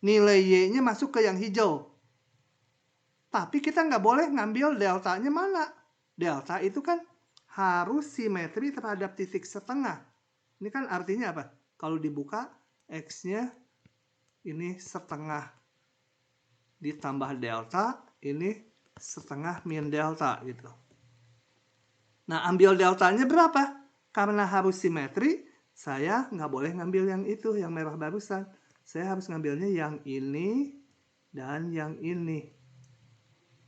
nilai Y-nya masuk ke yang hijau. Tapi kita nggak boleh ngambil deltanya mana. Delta itu kan harus simetri terhadap titik setengah. Ini kan artinya apa? Kalau dibuka, X-nya ini setengah ditambah delta, ini setengah min delta gitu. Nah, ambil deltanya berapa? Karena harus simetri, saya nggak boleh ngambil yang itu, yang merah barusan. Saya harus ngambilnya yang ini dan yang ini.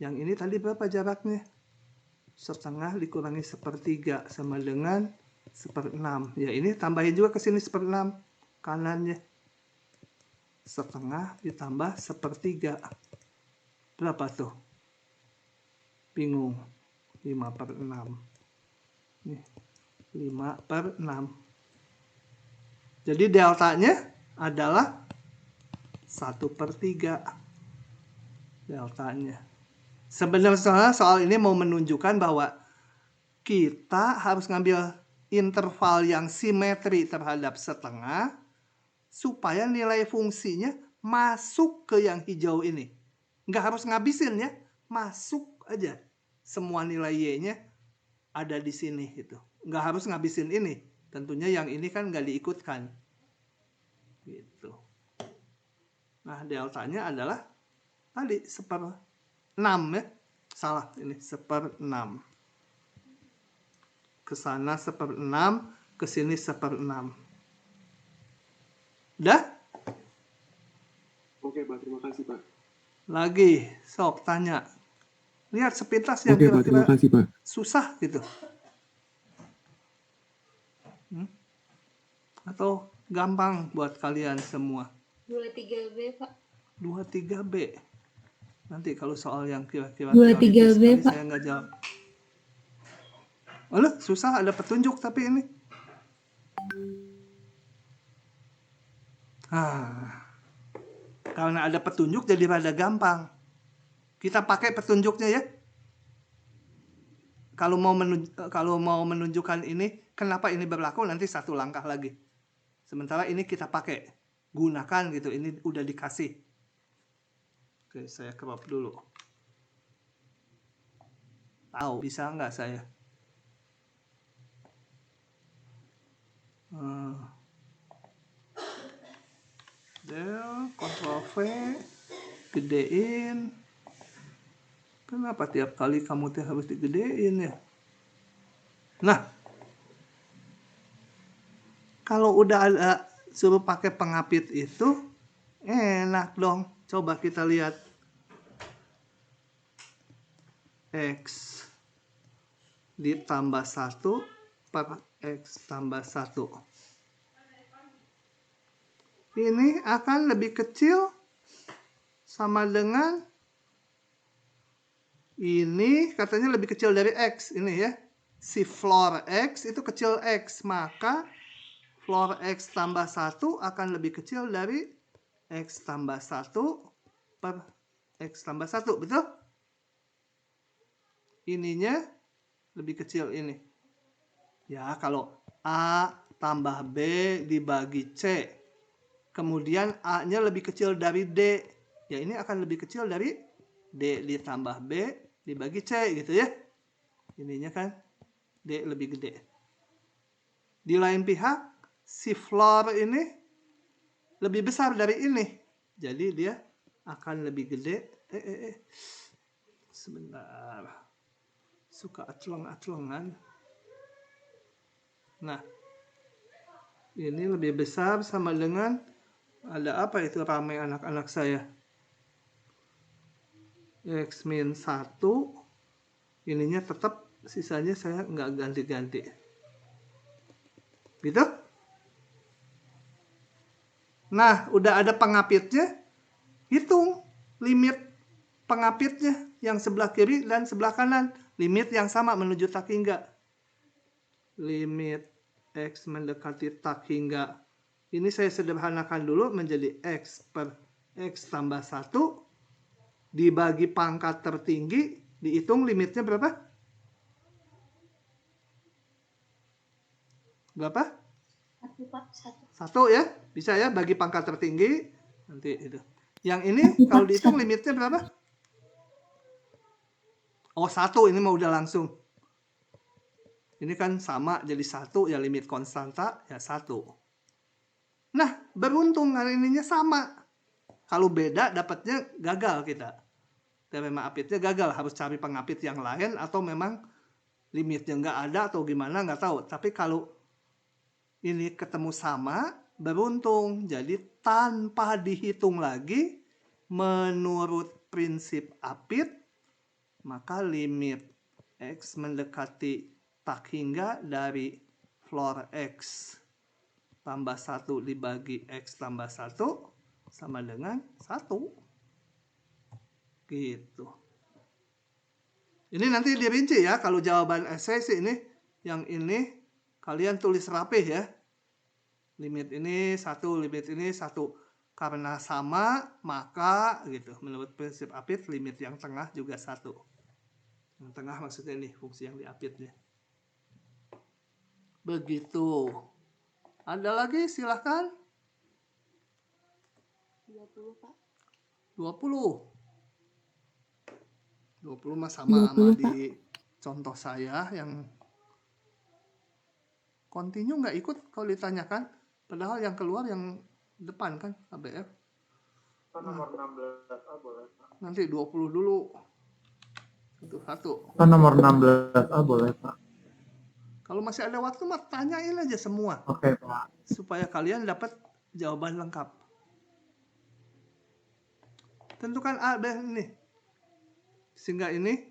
Yang ini tadi berapa jaraknya? Setengah dikurangi 1/3 sama dengan 1/6. Ya, ini tambahin juga ke sini 1/6 kanannya. Setengah ditambah 1/3. Berapa tuh? Bingung. 5/6. Nih, 5/6. Jadi deltanya adalah 1/3. Deltanya. Sebenarnya soal ini mau menunjukkan bahwa kita harus ngambil interval yang simetri terhadap setengah supaya nilai fungsinya masuk ke yang hijau ini. Nggak harus ngabisin ya, masuk aja. Semua nilai Y-nya ada di sini gitu. Nggak harus ngabisin ini. Tentunya yang ini kan nggak diikutkan. Gitu. Nah, deltanya adalah tadi 1/6 ya. Salah, ini 1/6. Ke sana 1/6, ke sini 1/6. Udah? Oke, Pak. Terima kasih, Pak. Lagi, sok tanya. Lihat sepintas yang Oke, Pak. Terima kira-kira kasih, Pak. susah gitu. Atau gampang buat kalian semua. 23B, Pak. 23B. Nanti kalau soal yang kira-kira 23B, Pak. saya nggak jawab. Alah, susah, ada petunjuk tapi ini. Karena ada petunjuk jadi rada gampang. Kita pakai petunjuknya ya. Kalau mau menunjukkan ini, kenapa ini berlaku, nanti satu langkah lagi. Sementara ini kita pakai, gunakan gitu. Ini udah dikasih. Oke, saya crop dulu. Tahu bisa nggak saya? Del, Ctrl V, gedein. Kenapa tiap kali kamu harus digedein ya? Nah, kalau udah ada suruh pakai pengapit itu, enak dong. Coba kita lihat. X ditambah 1 per X tambah 1. Ini akan lebih kecil sama dengan ini, katanya lebih kecil dari X. Ini ya, si floor X itu kecil X, maka floor X tambah 1 akan lebih kecil dari X tambah 1 per X tambah 1, betul? Ininya lebih kecil ini. Ya, kalau A tambah B dibagi C, kemudian A-nya lebih kecil dari D, ya ini akan lebih kecil dari D ditambah B dibagi C gitu ya. Ininya kan D lebih gede. Di lain pihak, si floor ini lebih besar dari ini. Jadi dia akan lebih gede. Sebentar. Suka aceleng-acelengan. Nah, ini lebih besar sama dengan, ada apa itu ramai anak-anak saya? X min 1, ininya tetap, sisanya saya nggak ganti-ganti. Gitu? Nah, udah ada pengapitnya, hitung limit pengapitnya yang sebelah kiri dan sebelah kanan. Limit yang sama menuju tak hingga. Limit X mendekati tak hingga. Ini saya sederhanakan dulu menjadi X per X tambah 1 dibagi pangkat tertinggi, dihitung limitnya berapa? Berapa? 1 Pak, 1. 1 ya, bisa ya, bagi pangkat tertinggi. Nanti itu. Yang ini kalau dihitung limitnya berapa? Oh 1, ini mau udah langsung. Ini kan sama, jadi 1 ya, limit konstanta ya 1. Nah, beruntung kali ininya sama. Kalau beda dapatnya gagal kita. Teorema apitnya gagal, harus cari pengapit yang lain atau memang limitnya nggak ada atau gimana nggak tahu. Tapi kalau ini ketemu sama, beruntung. Jadi tanpa dihitung lagi, menurut prinsip apit, maka limit X mendekati tak hingga dari floor X tambah 1 dibagi X tambah 1 sama dengan 1. Gitu. Ini nanti dirinci ya, kalau jawaban esai sih ini, yang ini kalian tulis rapih ya. Limit ini 1, limit ini 1. Karena sama, maka gitu. Menurut prinsip apit, limit yang tengah juga 1. Yang tengah maksudnya ini, fungsi yang diapitnya. Begitu. Ada lagi? Silahkan. 20 Pak. 20 mah sama 20, di contoh saya yang continue nggak ikut kalau ditanyakan, padahal yang keluar yang depan kan ABF. Nomor 16A boleh Pak. Nanti 20 dulu. Satu. Nomor 16A boleh Pak. Kalau masih ada waktu mah tanyain aja semua. Oke Pak. Supaya kalian dapat jawaban lengkap. Tentukan A, B ini. Sehingga ini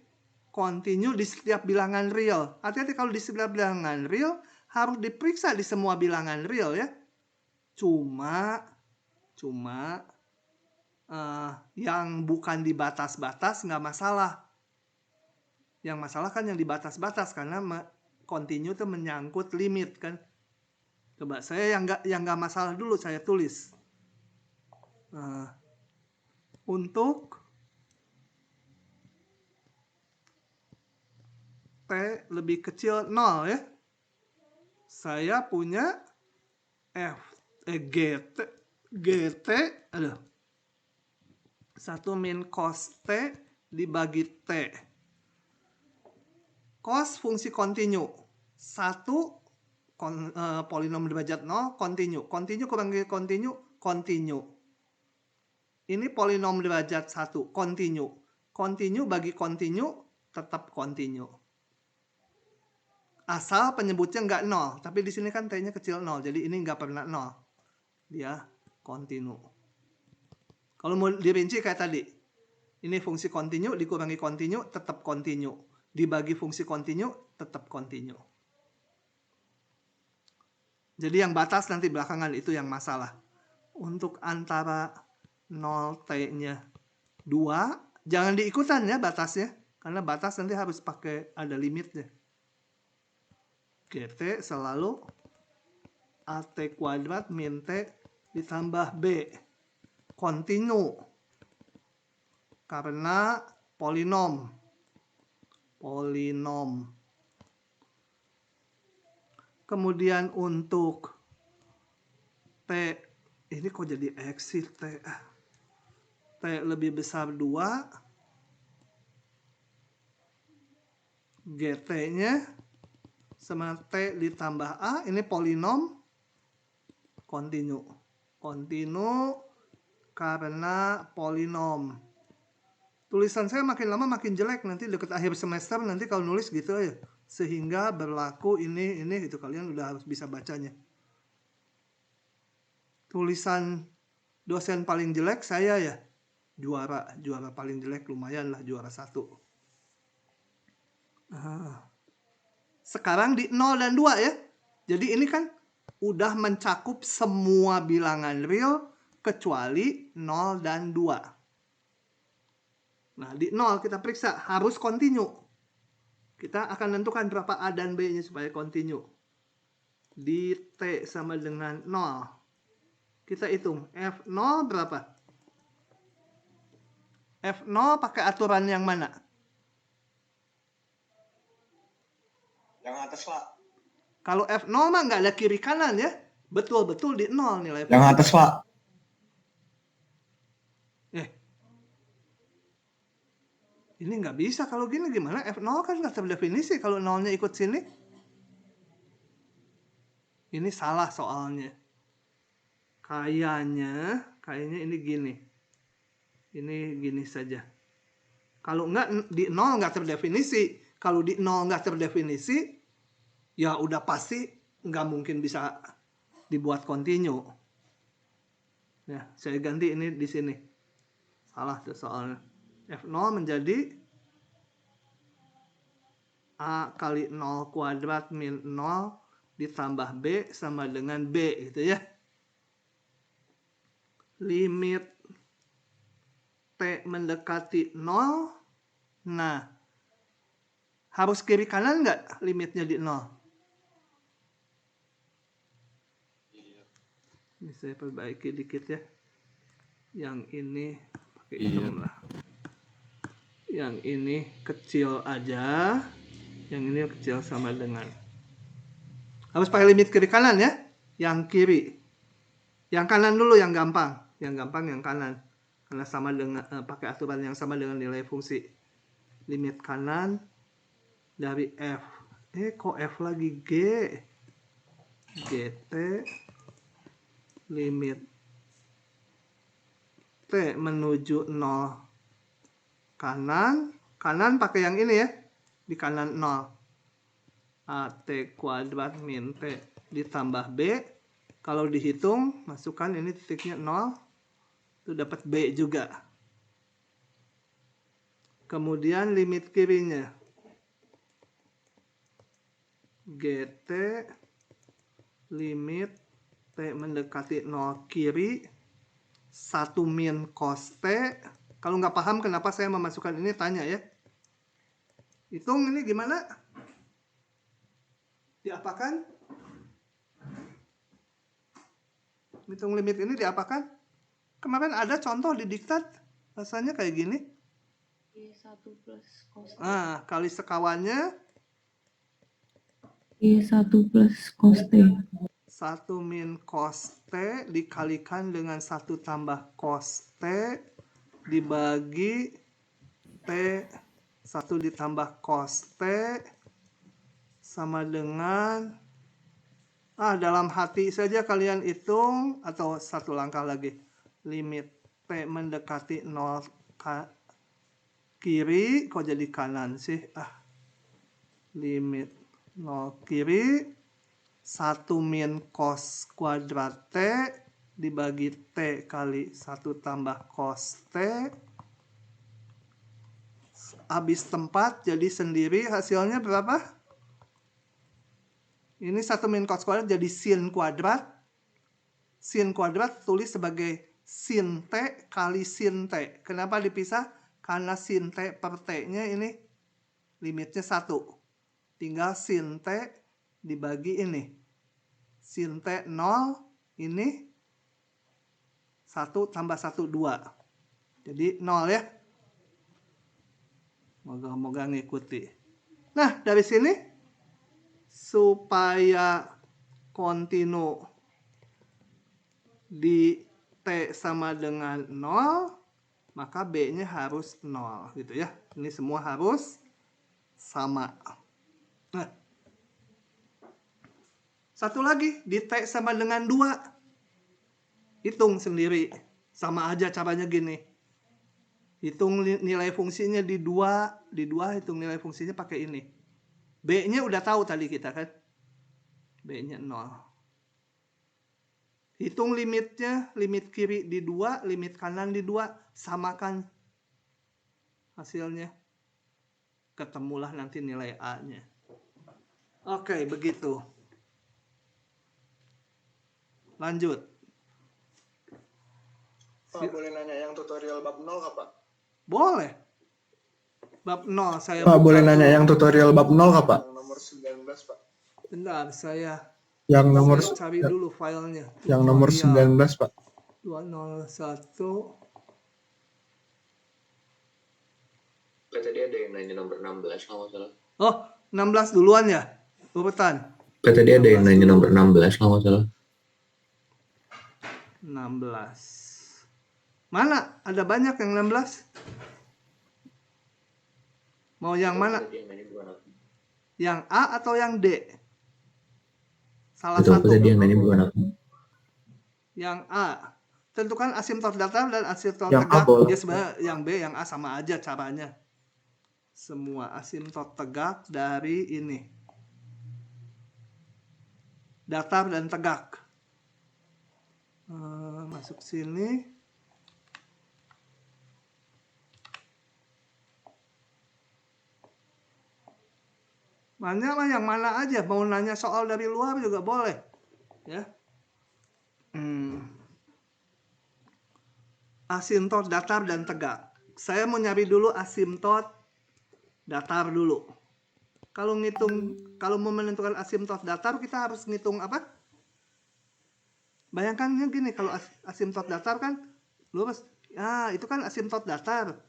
continue di setiap bilangan real. Hati-hati kalau di setiap bilangan real harus diperiksa di semua bilangan real ya. Cuma yang bukan di batas-batas nggak masalah. Yang masalah kan yang di batas-batas karena continue itu menyangkut limit kan. Coba saya yang nggak masalah dulu saya tulis. Untuk T lebih kecil 0 ya. Saya punya GT 1 min cos T dibagi T. Cos fungsi continue. 1 polinom derajat 0 continue. Continue kurangi continue. Ini polinom derajat 1 continue. Continue bagi continue tetap continue. Asal penyebutnya nggak 0, tapi di sini kan T-nya kecil 0, jadi ini nggak pernah 0. Dia continue. Kalau mau dirinci kayak tadi, ini fungsi continue dikurangi continue tetap continue. Dibagi fungsi continue tetap continue. Jadi yang batas nanti belakangan itu yang masalah. Untuk antara 0 T-nya 2, jangan diikutan ya batasnya. Karena batas nanti harus pakai ada limitnya. GT selalu AT kuadrat min T ditambah B. Continue. Karena polinom. Kemudian untuk T, ini kok jadi X sih T? T lebih besar 2. GT-nya sama T ditambah A, ini polinom continue. Continue karena polinom. Tulisan saya makin lama makin jelek, nanti deket akhir semester nanti kalau nulis gitu aja. Sehingga berlaku ini itu kalian udah harus bisa bacanya. Tulisan dosen paling jelek saya ya. Juara paling jelek lumayan lah, juara 1. Sekarang di 0 dan 2 ya. Jadi ini kan udah mencakup semua bilangan real kecuali 0 dan 2. Nah, di 0 kita periksa harus continue. Kita akan tentukan berapa A dan B-nya supaya continue. Di T sama dengan 0. Kita hitung F0 berapa? F0 pakai aturan yang mana? Yang atas, Pak. Kalau F0 mah nggak ada kiri kanan ya. Betul-betul di 0 nilai Yang fungsi. atas, Pak. Ini nggak bisa kalau gini gimana? F0 kan nggak terdefinisi kalau nolnya ikut sini. Ini salah soalnya. Kayaknya ini gini. Ini gini saja. Kalau nggak di 0 nggak terdefinisi. Kalau di 0 nggak terdefinisi, ya udah pasti nggak mungkin bisa dibuat continue. Ya, saya ganti ini di sini. Salah tuh soalnya. F0 menjadi A kali 0 kuadrat min 0 ditambah B sama dengan B gitu ya. Limit T mendekati 0. Nah, harus kiri kanan nggak limitnya di 0? Ini saya perbaiki dikit ya. Yang ini pakai hitam lah. Yang ini kecil aja. Yang ini kecil sama dengan. Harus pakai limit kiri kanan ya. Yang kiri. Yang kanan dulu yang gampang. Yang gampang yang kanan. Karena sama dengan pakai aturan yang sama dengan nilai fungsi. Limit kanan dari F. Kok F lagi G? GT limit T menuju 0 kanan. Kanan pakai yang ini ya. Di kanan 0. AT kuadrat min T ditambah B. Kalau dihitung, masukkan ini titiknya 0. Itu dapat B juga. Kemudian limit kirinya. GT limit T mendekati 0 kiri 1 min cos T. Kalau nggak paham kenapa saya memasukkan ini, tanya ya. Hitung ini gimana? Diapakan? Hitung limit ini diapakan? Kemarin ada contoh di diktat. Rasanya kayak gini. Y1 plus cos T. Nah, kali sekawannya Y1 plus cos T. 1 min cos T dikalikan dengan 1 tambah cos T dibagi T 1 ditambah cos T sama dengan dalam hati saja kalian hitung atau satu langkah lagi. Limit T mendekati 0 kiri kok jadi kanan sih? Limit 0 kiri 1 min cos kuadrat T dibagi T kali 1 tambah cos T. Habis tempat jadi sendiri, hasilnya berapa? Ini 1 min cos kuadrat jadi sin kuadrat. Sin kuadrat tulis sebagai sin T kali sin T. Kenapa dipisah? Karena sin T per T-nya ini limitnya 1. Tinggal sin T dibagi ini. Sin T 0, ini 1 tambah 1, 2. Jadi 0 ya. Moga-moga ngikuti. Nah, dari sini supaya kontinu di T sama dengan 0, maka B-nya harus 0 gitu ya. Ini semua harus sama. Nah, satu lagi, di T sama dengan 2. Hitung sendiri. Sama aja caranya gini. Hitung nilai fungsinya di 2. Di 2 hitung nilai fungsinya pakai ini. B-nya udah tahu tadi kita kan. B-nya 0. Hitung limitnya. Limit kiri di 2. Limit kanan di 2. Samakan hasilnya. Ketemulah nanti nilai A-nya. Oke, begitu. Lanjut. Pak, boleh nanya yang tutorial bab 0 nggak, Pak? Boleh. Bab 0 saya Pak, buka boleh nanya dulu. yang tutorial bab 0 nggak, Pak? Yang nomor 19, Pak. Bentar, saya cari dulu filenya. Yang nomor 19, Pak. 201 Kan tadi ada yang nanya nomor 16 kalau nggak salah. Oh, 16 duluan ya? Urutan. Kan tadi ada yang nanya nomor 16 kalau nggak salah. 16. Mana? Ada banyak yang 16. Mau yang mana? Tadi yang nanya bukan aku. Yang A atau yang D? Salah Itu apa satu. tadi yang nanya bukan aku. Yang A. Tentukan asimtot datar dan asimtot Yang A tegak. boleh. Ya sebenarnya yang B, yang A sama aja caranya. Semua asimtot tegak dari ini. Datar dan tegak. Masuk sini. Banyak lah, yang mana aja. Mau nanya soal dari luar juga boleh. Ya. Asimtot datar dan tegak. Saya mau nyari dulu asimtot datar dulu. Kalau mau menentukan asimtot datar, kita harus ngitung apa? Bayangkannya gini, kalau asimtot datar kan lurus. Ya, itu kan asimtot datar.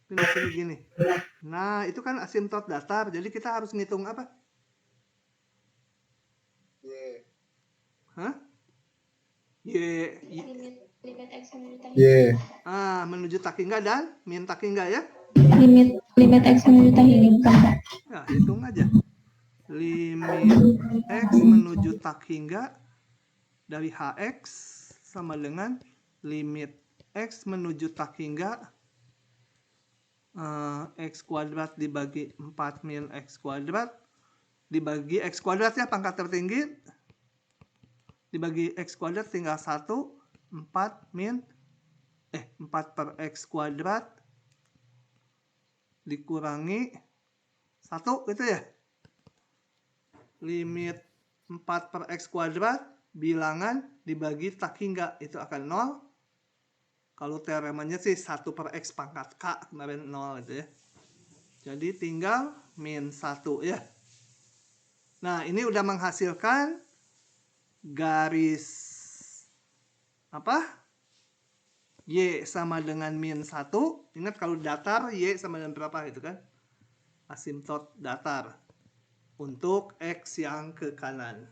Ini gini. Nah, itu kan asimtot datar. Jadi kita harus ngitung apa? Hah? Limit X menuju tak Y. Menuju tak hingga dan min tak hingga ya. limit X menuju tak hingga. Ya, hitung aja. Limit X menuju tak hingga dari HX sama dengan limit X menuju tak hingga X kuadrat dibagi 4 min X kuadrat dibagi X kuadrat ya, pangkat tertinggi, dibagi X kuadrat tinggal 1, 4 per X kuadrat dikurangi 1 gitu ya. Limit 4 per X kuadrat bilangan dibagi tak hingga itu akan 0. Kalau teoremanya sih 1 per X pangkat K kemarin 0 itu ya. Jadi tinggal min 1 ya. Nah, ini udah menghasilkan garis apa? Y sama dengan min 1. Ingat kalau datar Y sama dengan berapa itu kan? Asimtot datar. Untuk X yang ke kanan.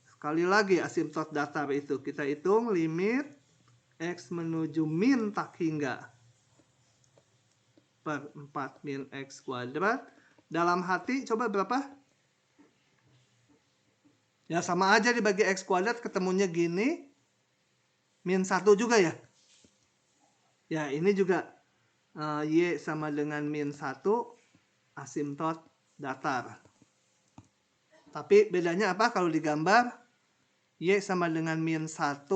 Sekali lagi asimtot datar itu kita hitung limit X menuju min tak hingga per 4 min X kuadrat. Dalam hati coba berapa? Ya sama aja dibagi X kuadrat ketemunya gini. Min 1 juga ya. Ya ini juga Y sama dengan min 1 asimtot datar. Tapi bedanya apa kalau digambar? Y sama dengan min 1.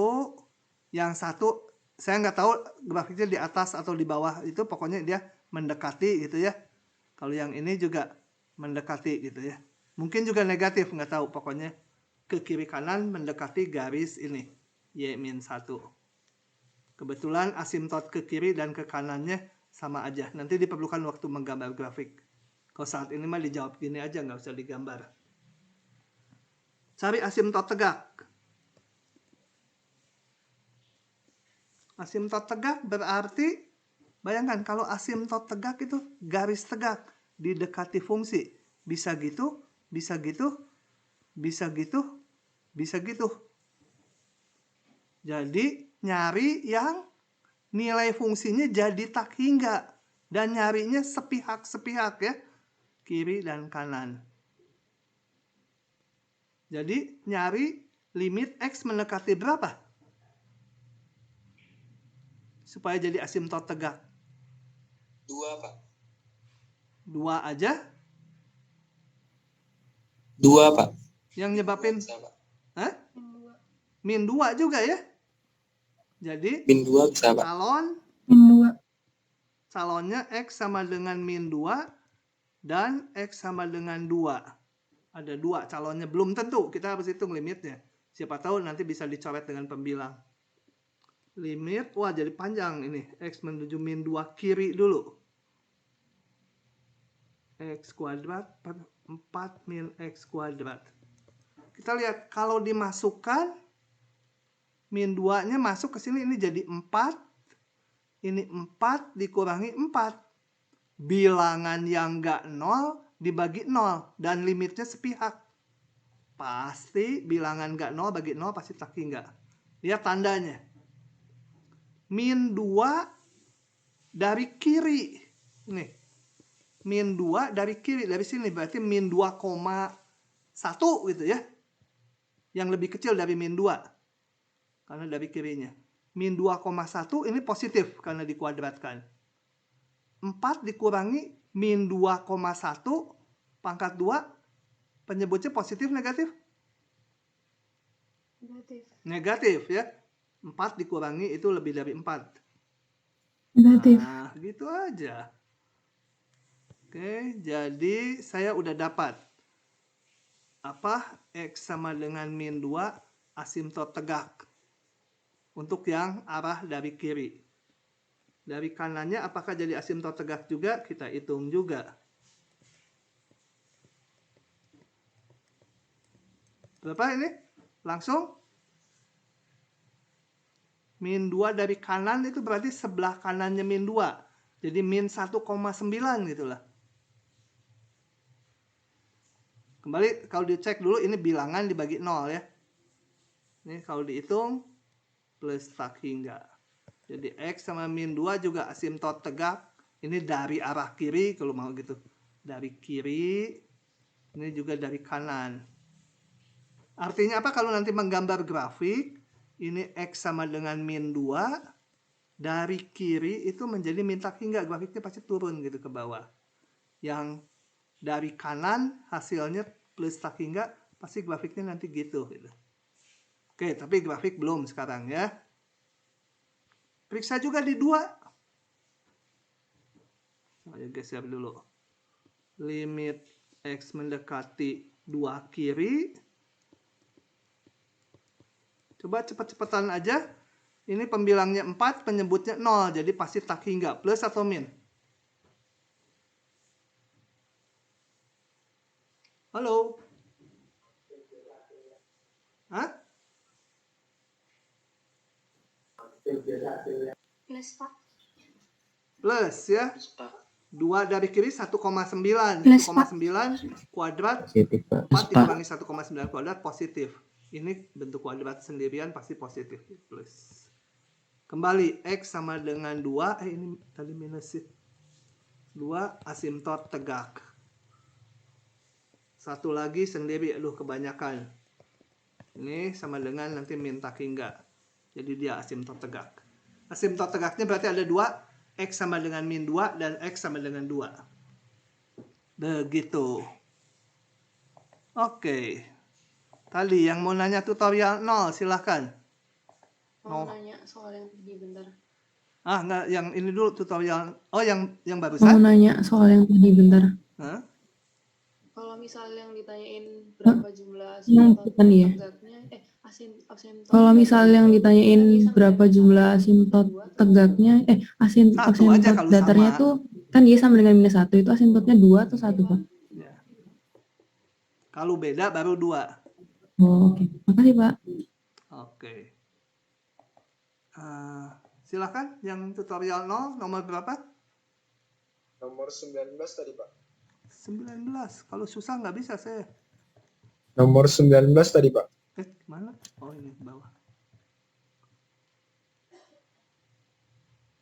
Yang 1 saya nggak tahu grafiknya di atas atau di bawah, itu pokoknya dia mendekati gitu ya. Kalau yang ini juga mendekati gitu ya. Mungkin juga negatif, nggak tahu, pokoknya ke kiri kanan mendekati garis ini Y min 1. Kebetulan asimtot ke kiri dan ke kanannya sama aja. Nanti diperlukan waktu menggambar grafik. Kalau saat ini mah dijawab gini aja, nggak usah digambar. Cari asimtot tegak. Asimtot tegak berarti, bayangkan kalau asimtot tegak itu garis tegak didekati fungsi. Bisa gitu, bisa gitu, bisa gitu, bisa gitu. Jadi nyari yang nilai fungsinya jadi tak hingga. Dan nyarinya sepihak-sepihak ya. Kiri dan kanan. Jadi nyari limit X mendekati berapa? Supaya jadi asimtot tegak. 2, Pak. 2 aja? 2, Pak. Yang nyebabin? Hah? Min 2 juga ya? Jadi min 2 bisa, Pak. Calonnya X sama dengan min 2 dan X sama dengan 2. Ada 2 calonnya, belum tentu. Kita harus hitung limitnya. Siapa tahu nanti bisa dicoret dengan pembilang. Limit, wah jadi panjang ini. X menuju min 2 kiri dulu. X kuadrat per 4 min X kuadrat. Kita lihat, kalau dimasukkan, min 2-nya masuk ke sini, ini jadi 4. Ini 4 dikurangi 4. bilangan yang nggak 0 dibagi 0 dan limitnya sepihak. Pasti bilangan nggak 0 bagi 0 pasti tak hingga. Lihat tandanya. Min 2 dari kiri. Nih. Min 2 dari kiri. Dari sini berarti min 2,1 gitu ya. Yang lebih kecil dari min 2. Karena dari kirinya. Min 2,1 ini positif karena dikuadratkan. 4 dikurangi min 2,1 pangkat 2 penyebutnya positif negatif? Negatif. Negatif ya. 4 dikurangi itu lebih dari 4. Negatif. Nah, gitu aja. Oke, jadi saya udah dapat apa? X sama dengan min 2 asimtot tegak. Untuk yang arah dari kiri. Dari kanannya apakah jadi asimtot tegak juga? Kita hitung juga. Berapa ini? Langsung? Min 2 dari kanan itu berarti sebelah kanannya min 2. Jadi min 1,9 gitu lah. Kembali kalau dicek dulu ini bilangan dibagi 0 ya. Ini kalau dihitung plus tak hingga. Jadi X sama min 2 juga asimtot tegak. Ini dari arah kiri kalau mau gitu. Dari kiri. Ini juga dari kanan. Artinya apa kalau nanti menggambar grafik. Ini X sama dengan min 2. Dari kiri itu menjadi min tak hingga. Grafiknya pasti turun gitu ke bawah. Yang dari kanan hasilnya plus tak hingga. Pasti grafiknya nanti gitu. Oke, tapi grafik belum sekarang ya. Periksa juga di 2. Saya geser dulu. Limit X mendekati 2 kiri. Coba cepet-cepetan aja. Ini pembilangnya 4, penyebutnya 0. Jadi pasti tak hingga. Plus atau min? Halo? Hah? Plus, Pak. Plus ya. 2 dari kiri 1,9. Plus, 1,9 kuadrat. Positif, Pak. 4 dikurangi 1,9 kuadrat positif. Ini bentuk kuadrat sendirian pasti positif. Plus. Kembali X sama dengan 2. Ini tadi minus sih. 2 asimtot tegak. Satu lagi sendiri. Aduh kebanyakan. Ini sama dengan nanti min tak hingga. Jadi dia asimtot tegak. Asimtot tegaknya berarti ada 2. X sama dengan min 2 dan X sama dengan 2. Begitu. Oke. Tadi yang mau nanya tutorial 0 silahkan. Mau nanya soal yang tadi bentar. Enggak, yang ini dulu tutorial. Oh, yang Mau barusan? nanya soal yang tadi bentar. Hah? Kalau misal yang ditanyain berapa jumlah Yang asimtot bukan ya. tegaknya, asimtot Kalau misal yang ditanyain Tadi sama berapa dengan jumlah asimtot tegaknya, Satu aja asimtot kalau datarnya sama. tuh kan dia sama dengan minus 1, itu asimtotnya 2 atau 1, Pak? Ya. Kalau beda baru 2. Oh, oke. Makasih, Pak. Oke. Silakan yang tutorial 0 nomor berapa? Nomor 19 tadi, Pak. 19. Kalau susah nggak bisa saya. Nomor 19 tadi, Pak. Mana? Oh, ini bawah.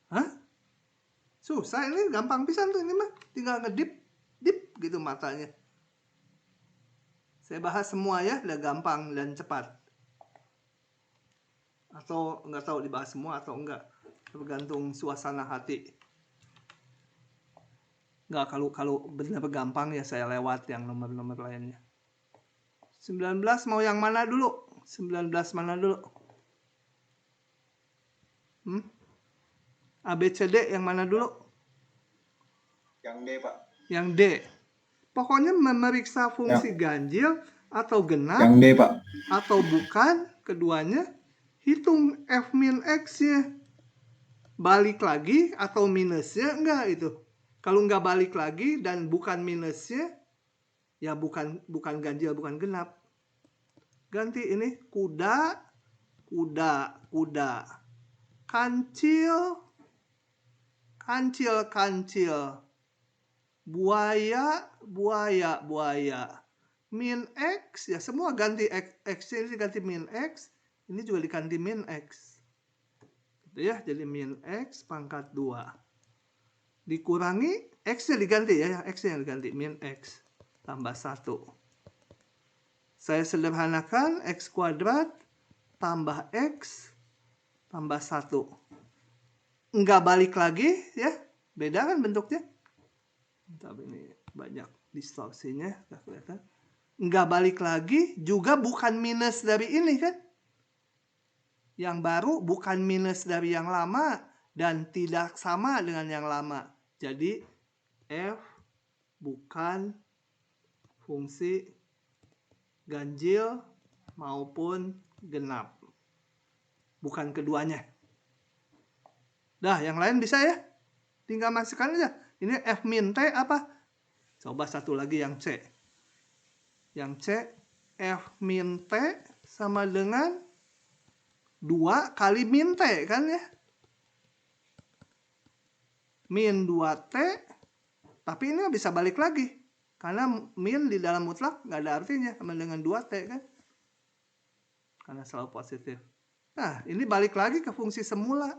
Hah? Susah ini, gampang pisan tuh ini mah. Tinggal ngedip, dip gitu matanya. Saya bahas semua ya, udah gampang dan cepat. Atau nggak tahu dibahas semua atau enggak. Tergantung suasana hati. Nggak, kalau benar gampang ya saya lewat yang nomor-nomor lainnya. 19 mau yang mana dulu? 19 mana dulu? ABCD yang mana dulu? Yang D, Pak. Yang D. Pokoknya memeriksa fungsi ganjil atau genap. Yang D, Pak. Atau bukan, keduanya. Hitung F min X-nya. Balik lagi atau minusnya, enggak itu. Kalau enggak balik lagi dan bukan minusnya, ya bukan ganjil, bukan genap. Ganti ini kuda, kuda, kuda. Kancil, kancil, kancil. buaya, buaya, buaya. Min X, ya semua ganti X, ini diganti min X, ini juga diganti min X. Gitu ya, jadi min X pangkat 2. Dikurangi, X-nya diganti ya, X-nya diganti, min X tambah 1. Saya sederhanakan, X kuadrat tambah X tambah 1. Enggak balik lagi ya, beda kan bentuknya. Tapi ini banyak distorsinya, nggak kelihatan. Enggak balik lagi, juga bukan minus dari ini kan. Yang baru bukan minus dari yang lama dan tidak sama dengan yang lama. Jadi F bukan fungsi ganjil maupun genap. Bukan keduanya. Dah, yang lain bisa ya? Tinggal masukkan aja. Ini F min T apa? Coba satu lagi yang C. Yang C, F min T sama dengan 2 kali min T kan ya? Min 2T, tapi ini bisa balik lagi. Karena min di dalam mutlak nggak ada artinya sama dengan 2T kan? Karena selalu positif. Nah, ini balik lagi ke fungsi semula.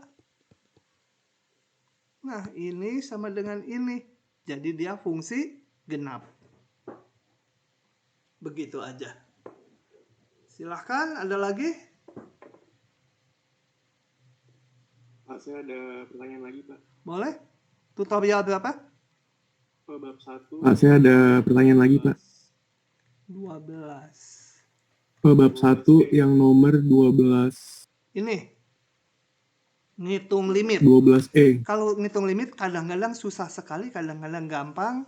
Nah, ini sama dengan ini. Jadi dia fungsi genap. Begitu aja. Silahkan, ada lagi? Pak, saya ada pertanyaan lagi, Pak. Boleh? Tutorial berapa? Bab 1. Pak, saya ada pertanyaan lagi, Pak. 12. Bab 1 yang nomor 12. Ini. Ngitung limit. 12E. Kalau ngitung limit kadang-kadang susah sekali, kadang-kadang gampang.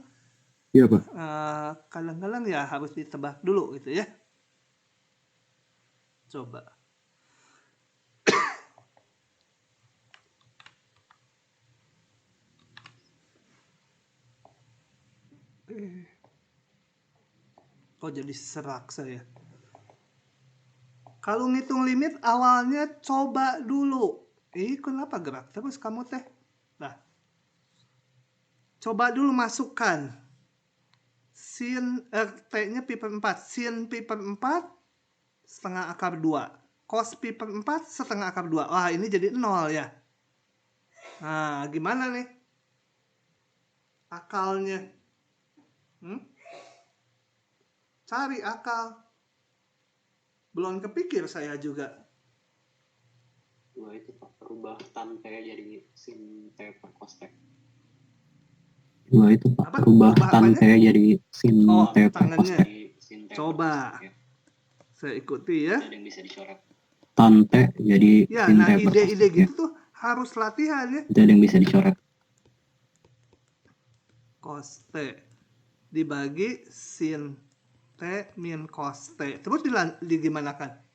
Iya, Pak. Kadang-kadang ya harus ditebak dulu gitu ya. Coba. Kok jadi serak saya? Kalau ngitung limit awalnya coba dulu. Kenapa gerak terus kamu teh? Nah, coba dulu masukkan sin T-nya pi per 4. Sin pi per 4 setengah akar 2. Cos pi per 4 setengah akar 2. Wah, ini jadi 0 ya. Nah, gimana nih? Akalnya. Cari akal. Belum kepikir saya juga. 2 itu Pak, rubah tan T jadi sin T per cos T. 2 itu Pak, rubah tan T jadi sin T per cos T. Coba. Saya ikuti ya. Ada yang bisa dicoret. Tan T jadi ya, sin nah T per cos T. ide-ide gitu tuh harus latihan ya. Ada yang bisa dicoret. Cos T dibagi sin T min cos T. Terus digimanakan?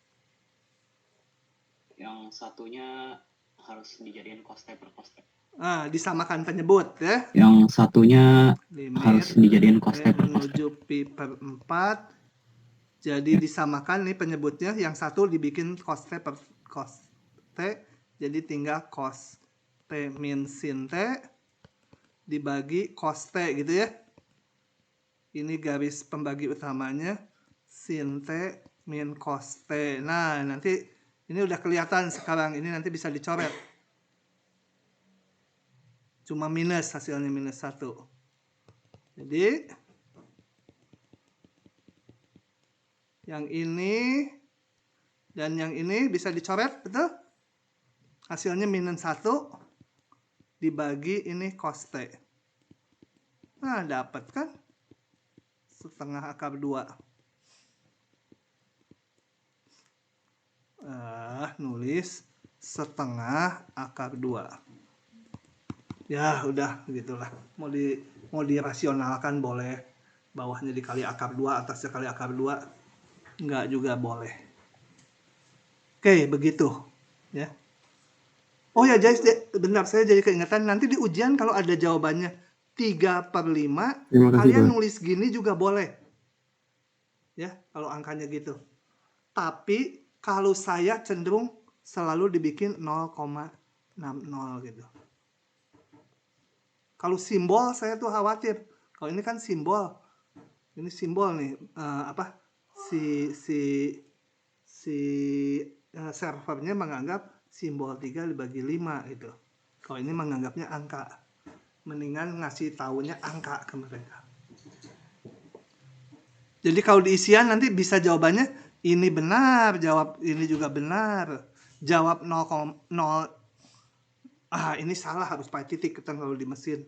Yang satunya harus dijadiin cos T per cos T. Disamakan penyebut ya. Yang satunya limit harus dijadiin cos T per cos T. menuju pi per 4. Jadi disamakan nih penyebutnya. Yang satu dibikin cos T per cos T. Jadi tinggal cos T min sin T dibagi cos T gitu ya. Ini garis pembagi utamanya, sin T min cos T. Nah, nanti ini udah kelihatan sekarang. Ini nanti bisa dicoret. Cuma minus, hasilnya minus 1. Jadi, yang ini dan yang ini bisa dicoret, betul? Hasilnya minus 1 dibagi ini cos T. Nah, dapat kan? Setengah akar 2. Nulis setengah akar 2. Ya udah gitulah. Mau dirasionalkan boleh. Bawahnya dikali akar 2, atasnya kali akar 2. Enggak juga boleh. Oke, begitu ya. Oh ya guys, benar saya jadi keingetan nanti di ujian kalau ada jawabannya 3/5, kalian nulis gini juga boleh. Ya, kalau angkanya gitu. Tapi kalau saya cenderung selalu dibikin 0,60 gitu. Kalau simbol saya tuh khawatir. Kalau ini kan simbol. Ini simbol nih, servernya menganggap simbol 3 dibagi 5 gitu. Kalau ini menganggapnya angka. Mendingan ngasih taunya angka ke mereka. Jadi kalau di isian nanti bisa jawabannya ini benar, jawab ini juga benar. Jawab 0, ini salah, harus pakai titik kan kalau di mesin.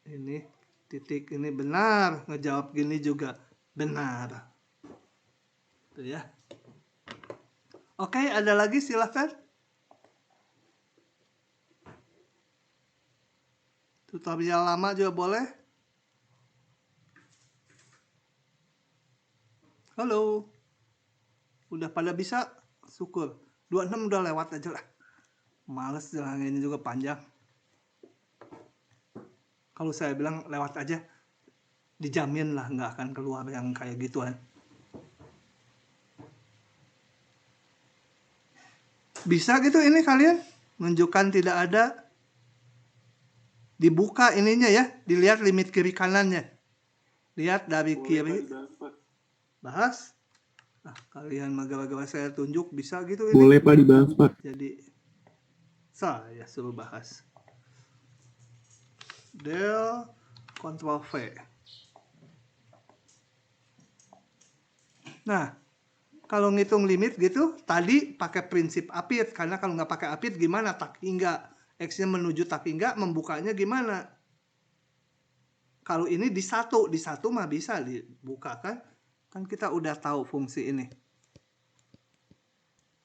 Ini titik, ini benar, ngejawab gini juga benar. Tuh ya. Oke, ada lagi silahkan. Tutorial lama juga boleh. Halo. Udah pada bisa? Syukur. 26 udah lewat aja lah. Males jalannya juga panjang. Kalau saya bilang lewat aja, dijamin lah nggak akan keluar yang kayak gituan. Bisa gitu ini kalian? Menunjukkan tidak ada. Dibuka ininya ya, dilihat limit kiri kanannya. Lihat dari kiri. Bahas. Kalian maga-maga saya tunjuk bisa gitu ini. Boleh Pak dibahas Pak. Jadi saya suruh bahas. Del Ctrl V. Nah, kalau ngitung limit gitu, tadi pakai prinsip apit. Karena kalau nggak pakai apit gimana? Tak hingga. X-nya menuju tak hingga, membukanya gimana? Kalau ini di satu mah bisa dibuka kan? Kan kita udah tahu fungsi ini.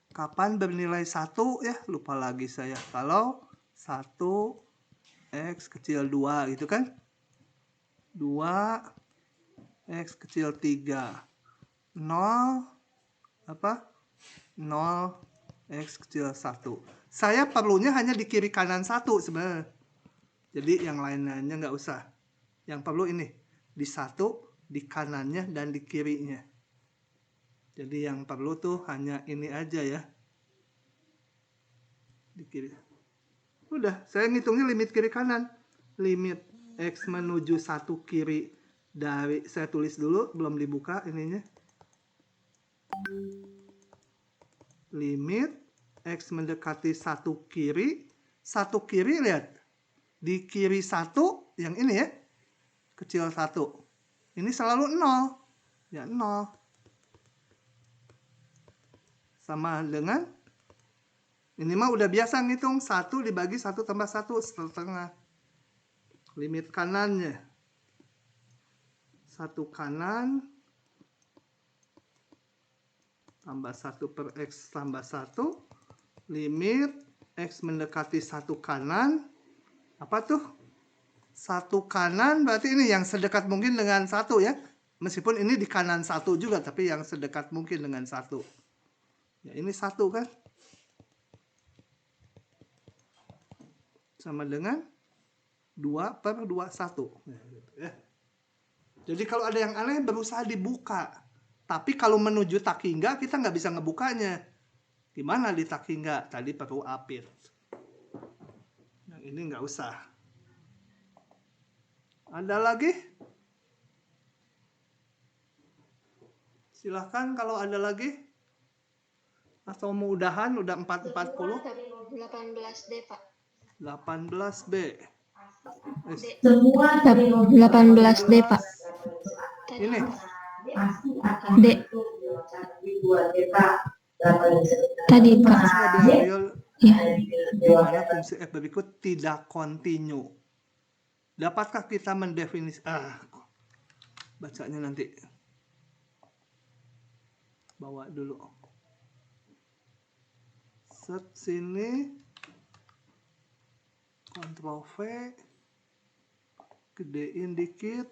Kapan bernilai 1 ya? Lupa lagi saya. Kalau 1 X kecil 2 gitu kan? 2 X kecil 3. 0 X kecil 1. Saya perlunya hanya di kiri kanan 1 sebenarnya. Jadi yang lain-lainnya nggak usah. Yang perlu ini. Di 1, di kanannya, dan di kirinya. Jadi yang perlu tuh hanya ini aja ya. Di kiri. Udah, saya ngitungnya limit kiri kanan. Limit X menuju 1 kiri dari, saya tulis dulu, belum dibuka ininya. Limit X mendekati 1 kiri. 1 kiri lihat. Di kiri 1 yang ini ya. Kecil 1. Ini selalu 0. Ya 0. Sama dengan ini mah udah biasa ngitung 1 dibagi 1 tambah 1 setengah. Limit kanannya 1 kanan tambah 1 per X tambah 1. Limit X mendekati 1 kanan. Apa tuh? 1 kanan berarti ini yang sedekat mungkin dengan 1 ya. Meskipun ini di kanan 1 juga, tapi yang sedekat mungkin dengan 1. Ya ini 1 kan? Sama dengan 2 per 2, 1. Ya. Jadi kalau ada yang aneh berusaha dibuka. Tapi kalau menuju tak hingga kita nggak bisa ngebukanya. Gimana di tak hingga? Tadi perlu apit. Yang ini nggak usah. Ada lagi? Silahkan kalau ada lagi. Atau mau udahan, udah 4.40. 18D, Pak. 18B. 18D, Pak. Ini. D. Tadi, Pak. Ya. Di mana fungsi F berikut tidak kontinu. Dapatkah kita mendefinisikan? Bacanya nanti. Bawa dulu. Set sini. Ctrl V. Gedein dikit.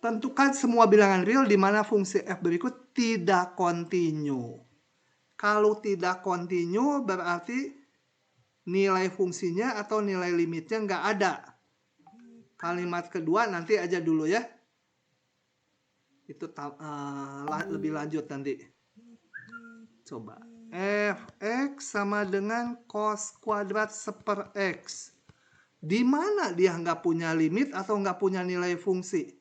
Tentukan semua bilangan real di mana fungsi F berikut tidak kontinu. Kalau tidak kontinu berarti nilai fungsinya atau nilai limitnya nggak ada. Kalimat kedua nanti aja dulu ya. Itu lebih lanjut nanti. Coba. Fx sama dengan cos kuadrat seper X. Di mana dia nggak punya limit atau nggak punya nilai fungsi?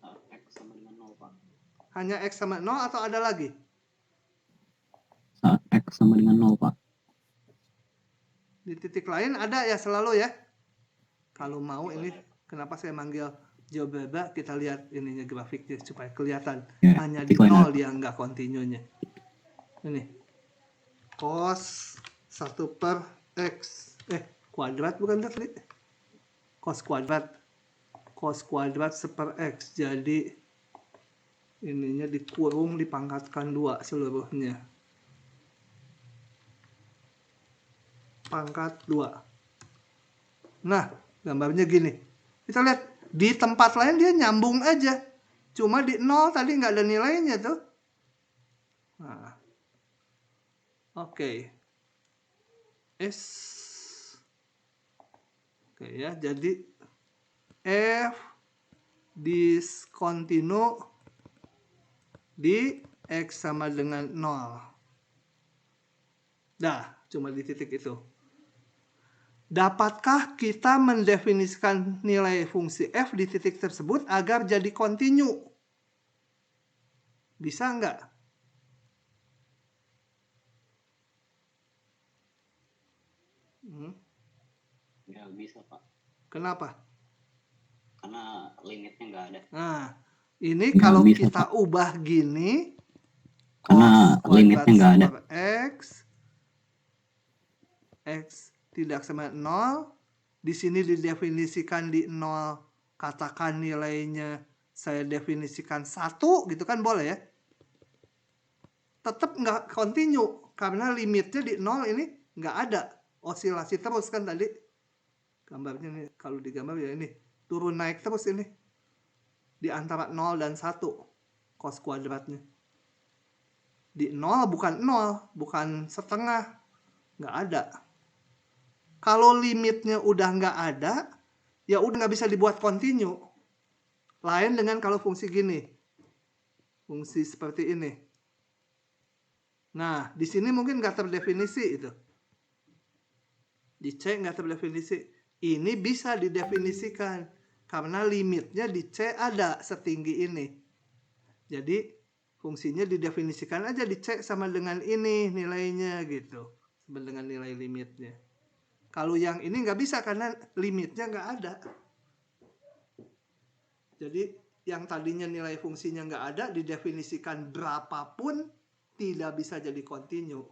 Saat X sama dengan 0, Pak. Hanya X sama 0 atau ada lagi? Saat X sama dengan 0, Pak. Di titik lain ada ya selalu ya. Kalau mau ini, kenapa saya manggil GeoGebra, kita lihat ininya grafiknya supaya kelihatan. Ya, Hanya di titik lain 0 dia nggak kontinunya. Ini. Cos 1 per X. Kuadrat bukan tadi? Cos kuadrat. Cos kuadrat per X. Jadi, ininya dikurung, dipangkatkan 2 seluruhnya. Pangkat 2. Nah, gambarnya gini. Kita lihat, di tempat lain dia nyambung aja. Cuma di 0 tadi nggak ada nilainya tuh. Nah. Oke. Oke ya, jadi F discontinue di X sama dengan 0. Dah, cuma di titik itu. Dapatkah kita mendefinisikan nilai fungsi F di titik tersebut agar jadi kontinu? Bisa nggak? Ya, bisa, Pak. Kenapa? Karena limitnya nggak ada. Nah, ini Nggak kalau bisa, kita Pak. ubah gini, Karena cos limitnya nggak ada. per X tidak sama 0. Di sini didefinisikan di 0, katakan nilainya saya definisikan 1, gitu kan boleh ya? Tetap nggak kontinu, karena limitnya di 0 ini nggak ada. Osilasi terus kan tadi. Gambarnya nih, kalau digambar ya ini. Turun naik terus ini. Di antara 0 dan 1, cos kuadratnya. Di 0 bukan 0, bukan setengah. Nggak ada. Kalau limitnya udah nggak ada, ya udah nggak bisa dibuat kontinu. Lain dengan kalau fungsi gini. Fungsi seperti ini. Nah, di sini mungkin nggak terdefinisi itu. Di C nggak terdefinisi. Ini bisa didefinisikan. Karena limitnya di C ada setinggi ini. Jadi, fungsinya didefinisikan aja di C sama dengan ini nilainya gitu. Sama dengan nilai limitnya. Kalau yang ini nggak bisa karena limitnya nggak ada. Jadi yang tadinya nilai fungsinya nggak ada didefinisikan berapapun tidak bisa jadi kontinu.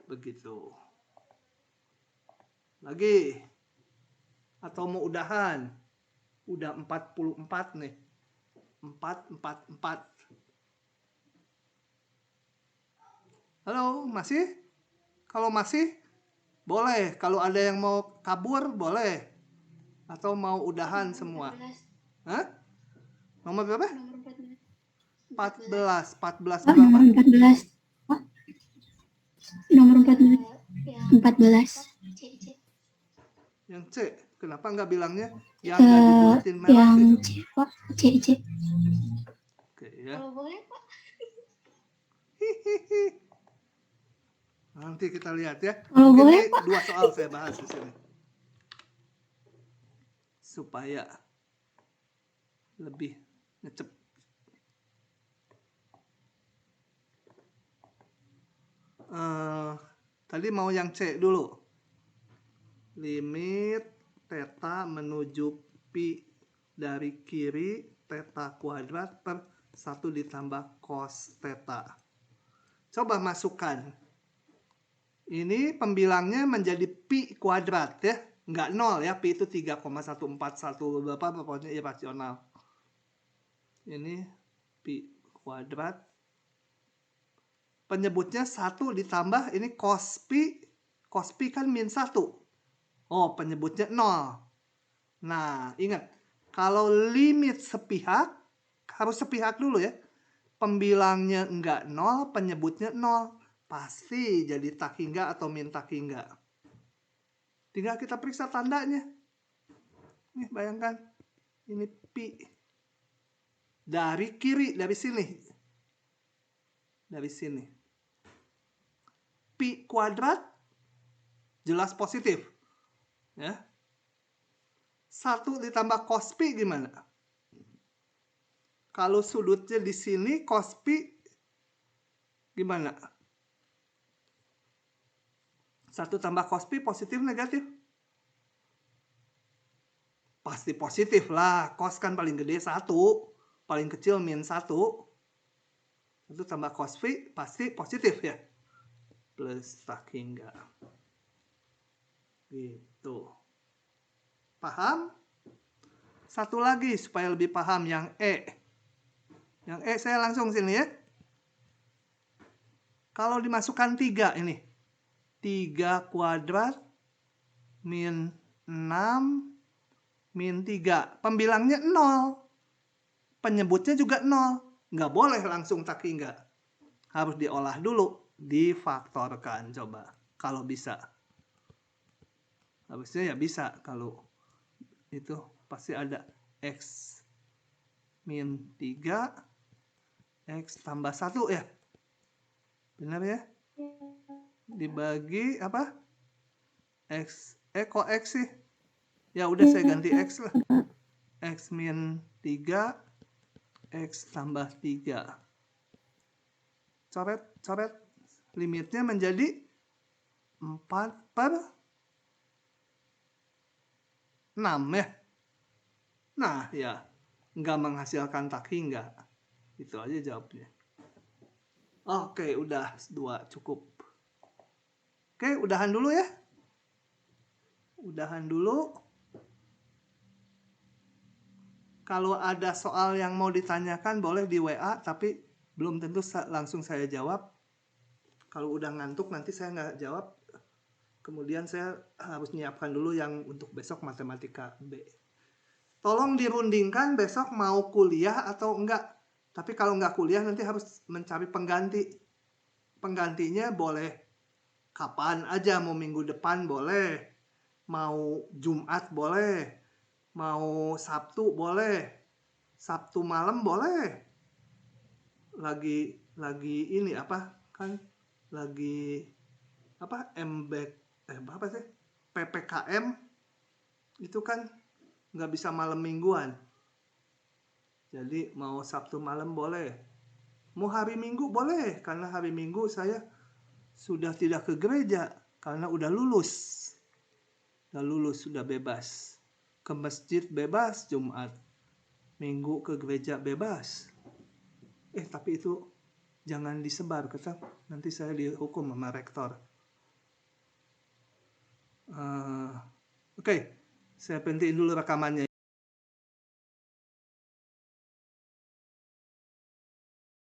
Begitu. Lagi. Atau mau udahan. Udah 44 nih. 4. Halo, masih? Kalau masih, boleh. Kalau ada yang mau kabur, boleh. Atau mau udahan semua. Hah? Nomor berapa? Nomor 14. 14. 14 Oh, berapa? nomor 14. Oh, nomor 14. 14. Yang C. Kenapa nggak bilangnya? Yang nggak dibuatin merah Yang itu. C, Pak. C. Oke ya. Kalau boleh, Pak. Nanti kita lihat ya. Kalau Mungkin boleh, ini Pak. 2 soal saya bahas di sini. Supaya lebih ngecep. Tadi mau yang C dulu. Limit theta menuju pi dari kiri theta kuadrat per 1 ditambah cos theta. Coba masukkan. Ini pembilangnya menjadi pi kuadrat ya. Nggak 0 ya. Pi itu 3,141 berapa pokoknya irasional. Ini pi kuadrat. Penyebutnya 1 ditambah ini cos pi. Cos pi kan min 1. Oh, penyebutnya 0. Nah, ingat. Kalau limit sepihak, harus sepihak dulu ya. Pembilangnya enggak 0, penyebutnya 0. Pasti jadi tak hingga atau min tak hingga. Tinggal kita periksa tandanya. Nih, bayangkan. Ini pi. Dari kiri, dari sini. Dari sini. pi kuadrat jelas positif. Ya. 1 ditambah cos pi gimana? Kalau sudutnya di sini cos pi gimana? 1 tambah cos pi positif negatif? Pasti positif lah. Cos kan paling gede 1. Paling kecil min 1. 1 tambah cos pi pasti positif ya. Plus tak hingga. Gitu. Paham? Satu lagi supaya lebih paham yang E. Yang E saya langsung sini ya. Kalau dimasukkan 3 ini. 3 kuadrat min 6 min 3. Pembilangnya 0. Penyebutnya juga 0. Nggak boleh langsung tak hingga. Harus diolah dulu. Difaktorkan coba. Kalau bisa. Harusnya ya bisa. Kalau itu pasti ada X min 3. X tambah 1 ya. Benar ya? Dibagi apa? X. Kok X sih? Ya udah saya ganti X lah. X min 3. X tambah 3. Coret. Limitnya menjadi 4/6 ya. Nah ya. Nggak menghasilkan tak hingga. Itu aja jawabnya. Oke, udah 2 cukup. Oke, udahan dulu ya. Udahan dulu. Kalau ada soal yang mau ditanyakan boleh di WA, tapi belum tentu langsung saya jawab. Kalau udah ngantuk nanti saya nggak jawab. Kemudian saya harus nyiapkan dulu yang untuk besok matematika B. Tolong dirundingkan besok mau kuliah atau enggak. Tapi kalau nggak kuliah nanti harus mencari pengganti. Penggantinya boleh kapan aja, mau minggu depan boleh, mau Jumat boleh, mau Sabtu boleh, Sabtu malam boleh. Lagi ini apa kan? Lagi apa? Apa sih? PPKM itu kan nggak bisa malam mingguan. Jadi mau Sabtu malam boleh. Mau hari Minggu boleh, karena hari Minggu saya sudah tidak ke gereja karena udah lulus. Sudah bebas. Ke masjid bebas Jumat. Minggu ke gereja bebas. Tapi itu jangan disebar, kata nanti saya dihukum sama rektor. Oke, saya pentiin dulu rekamannya.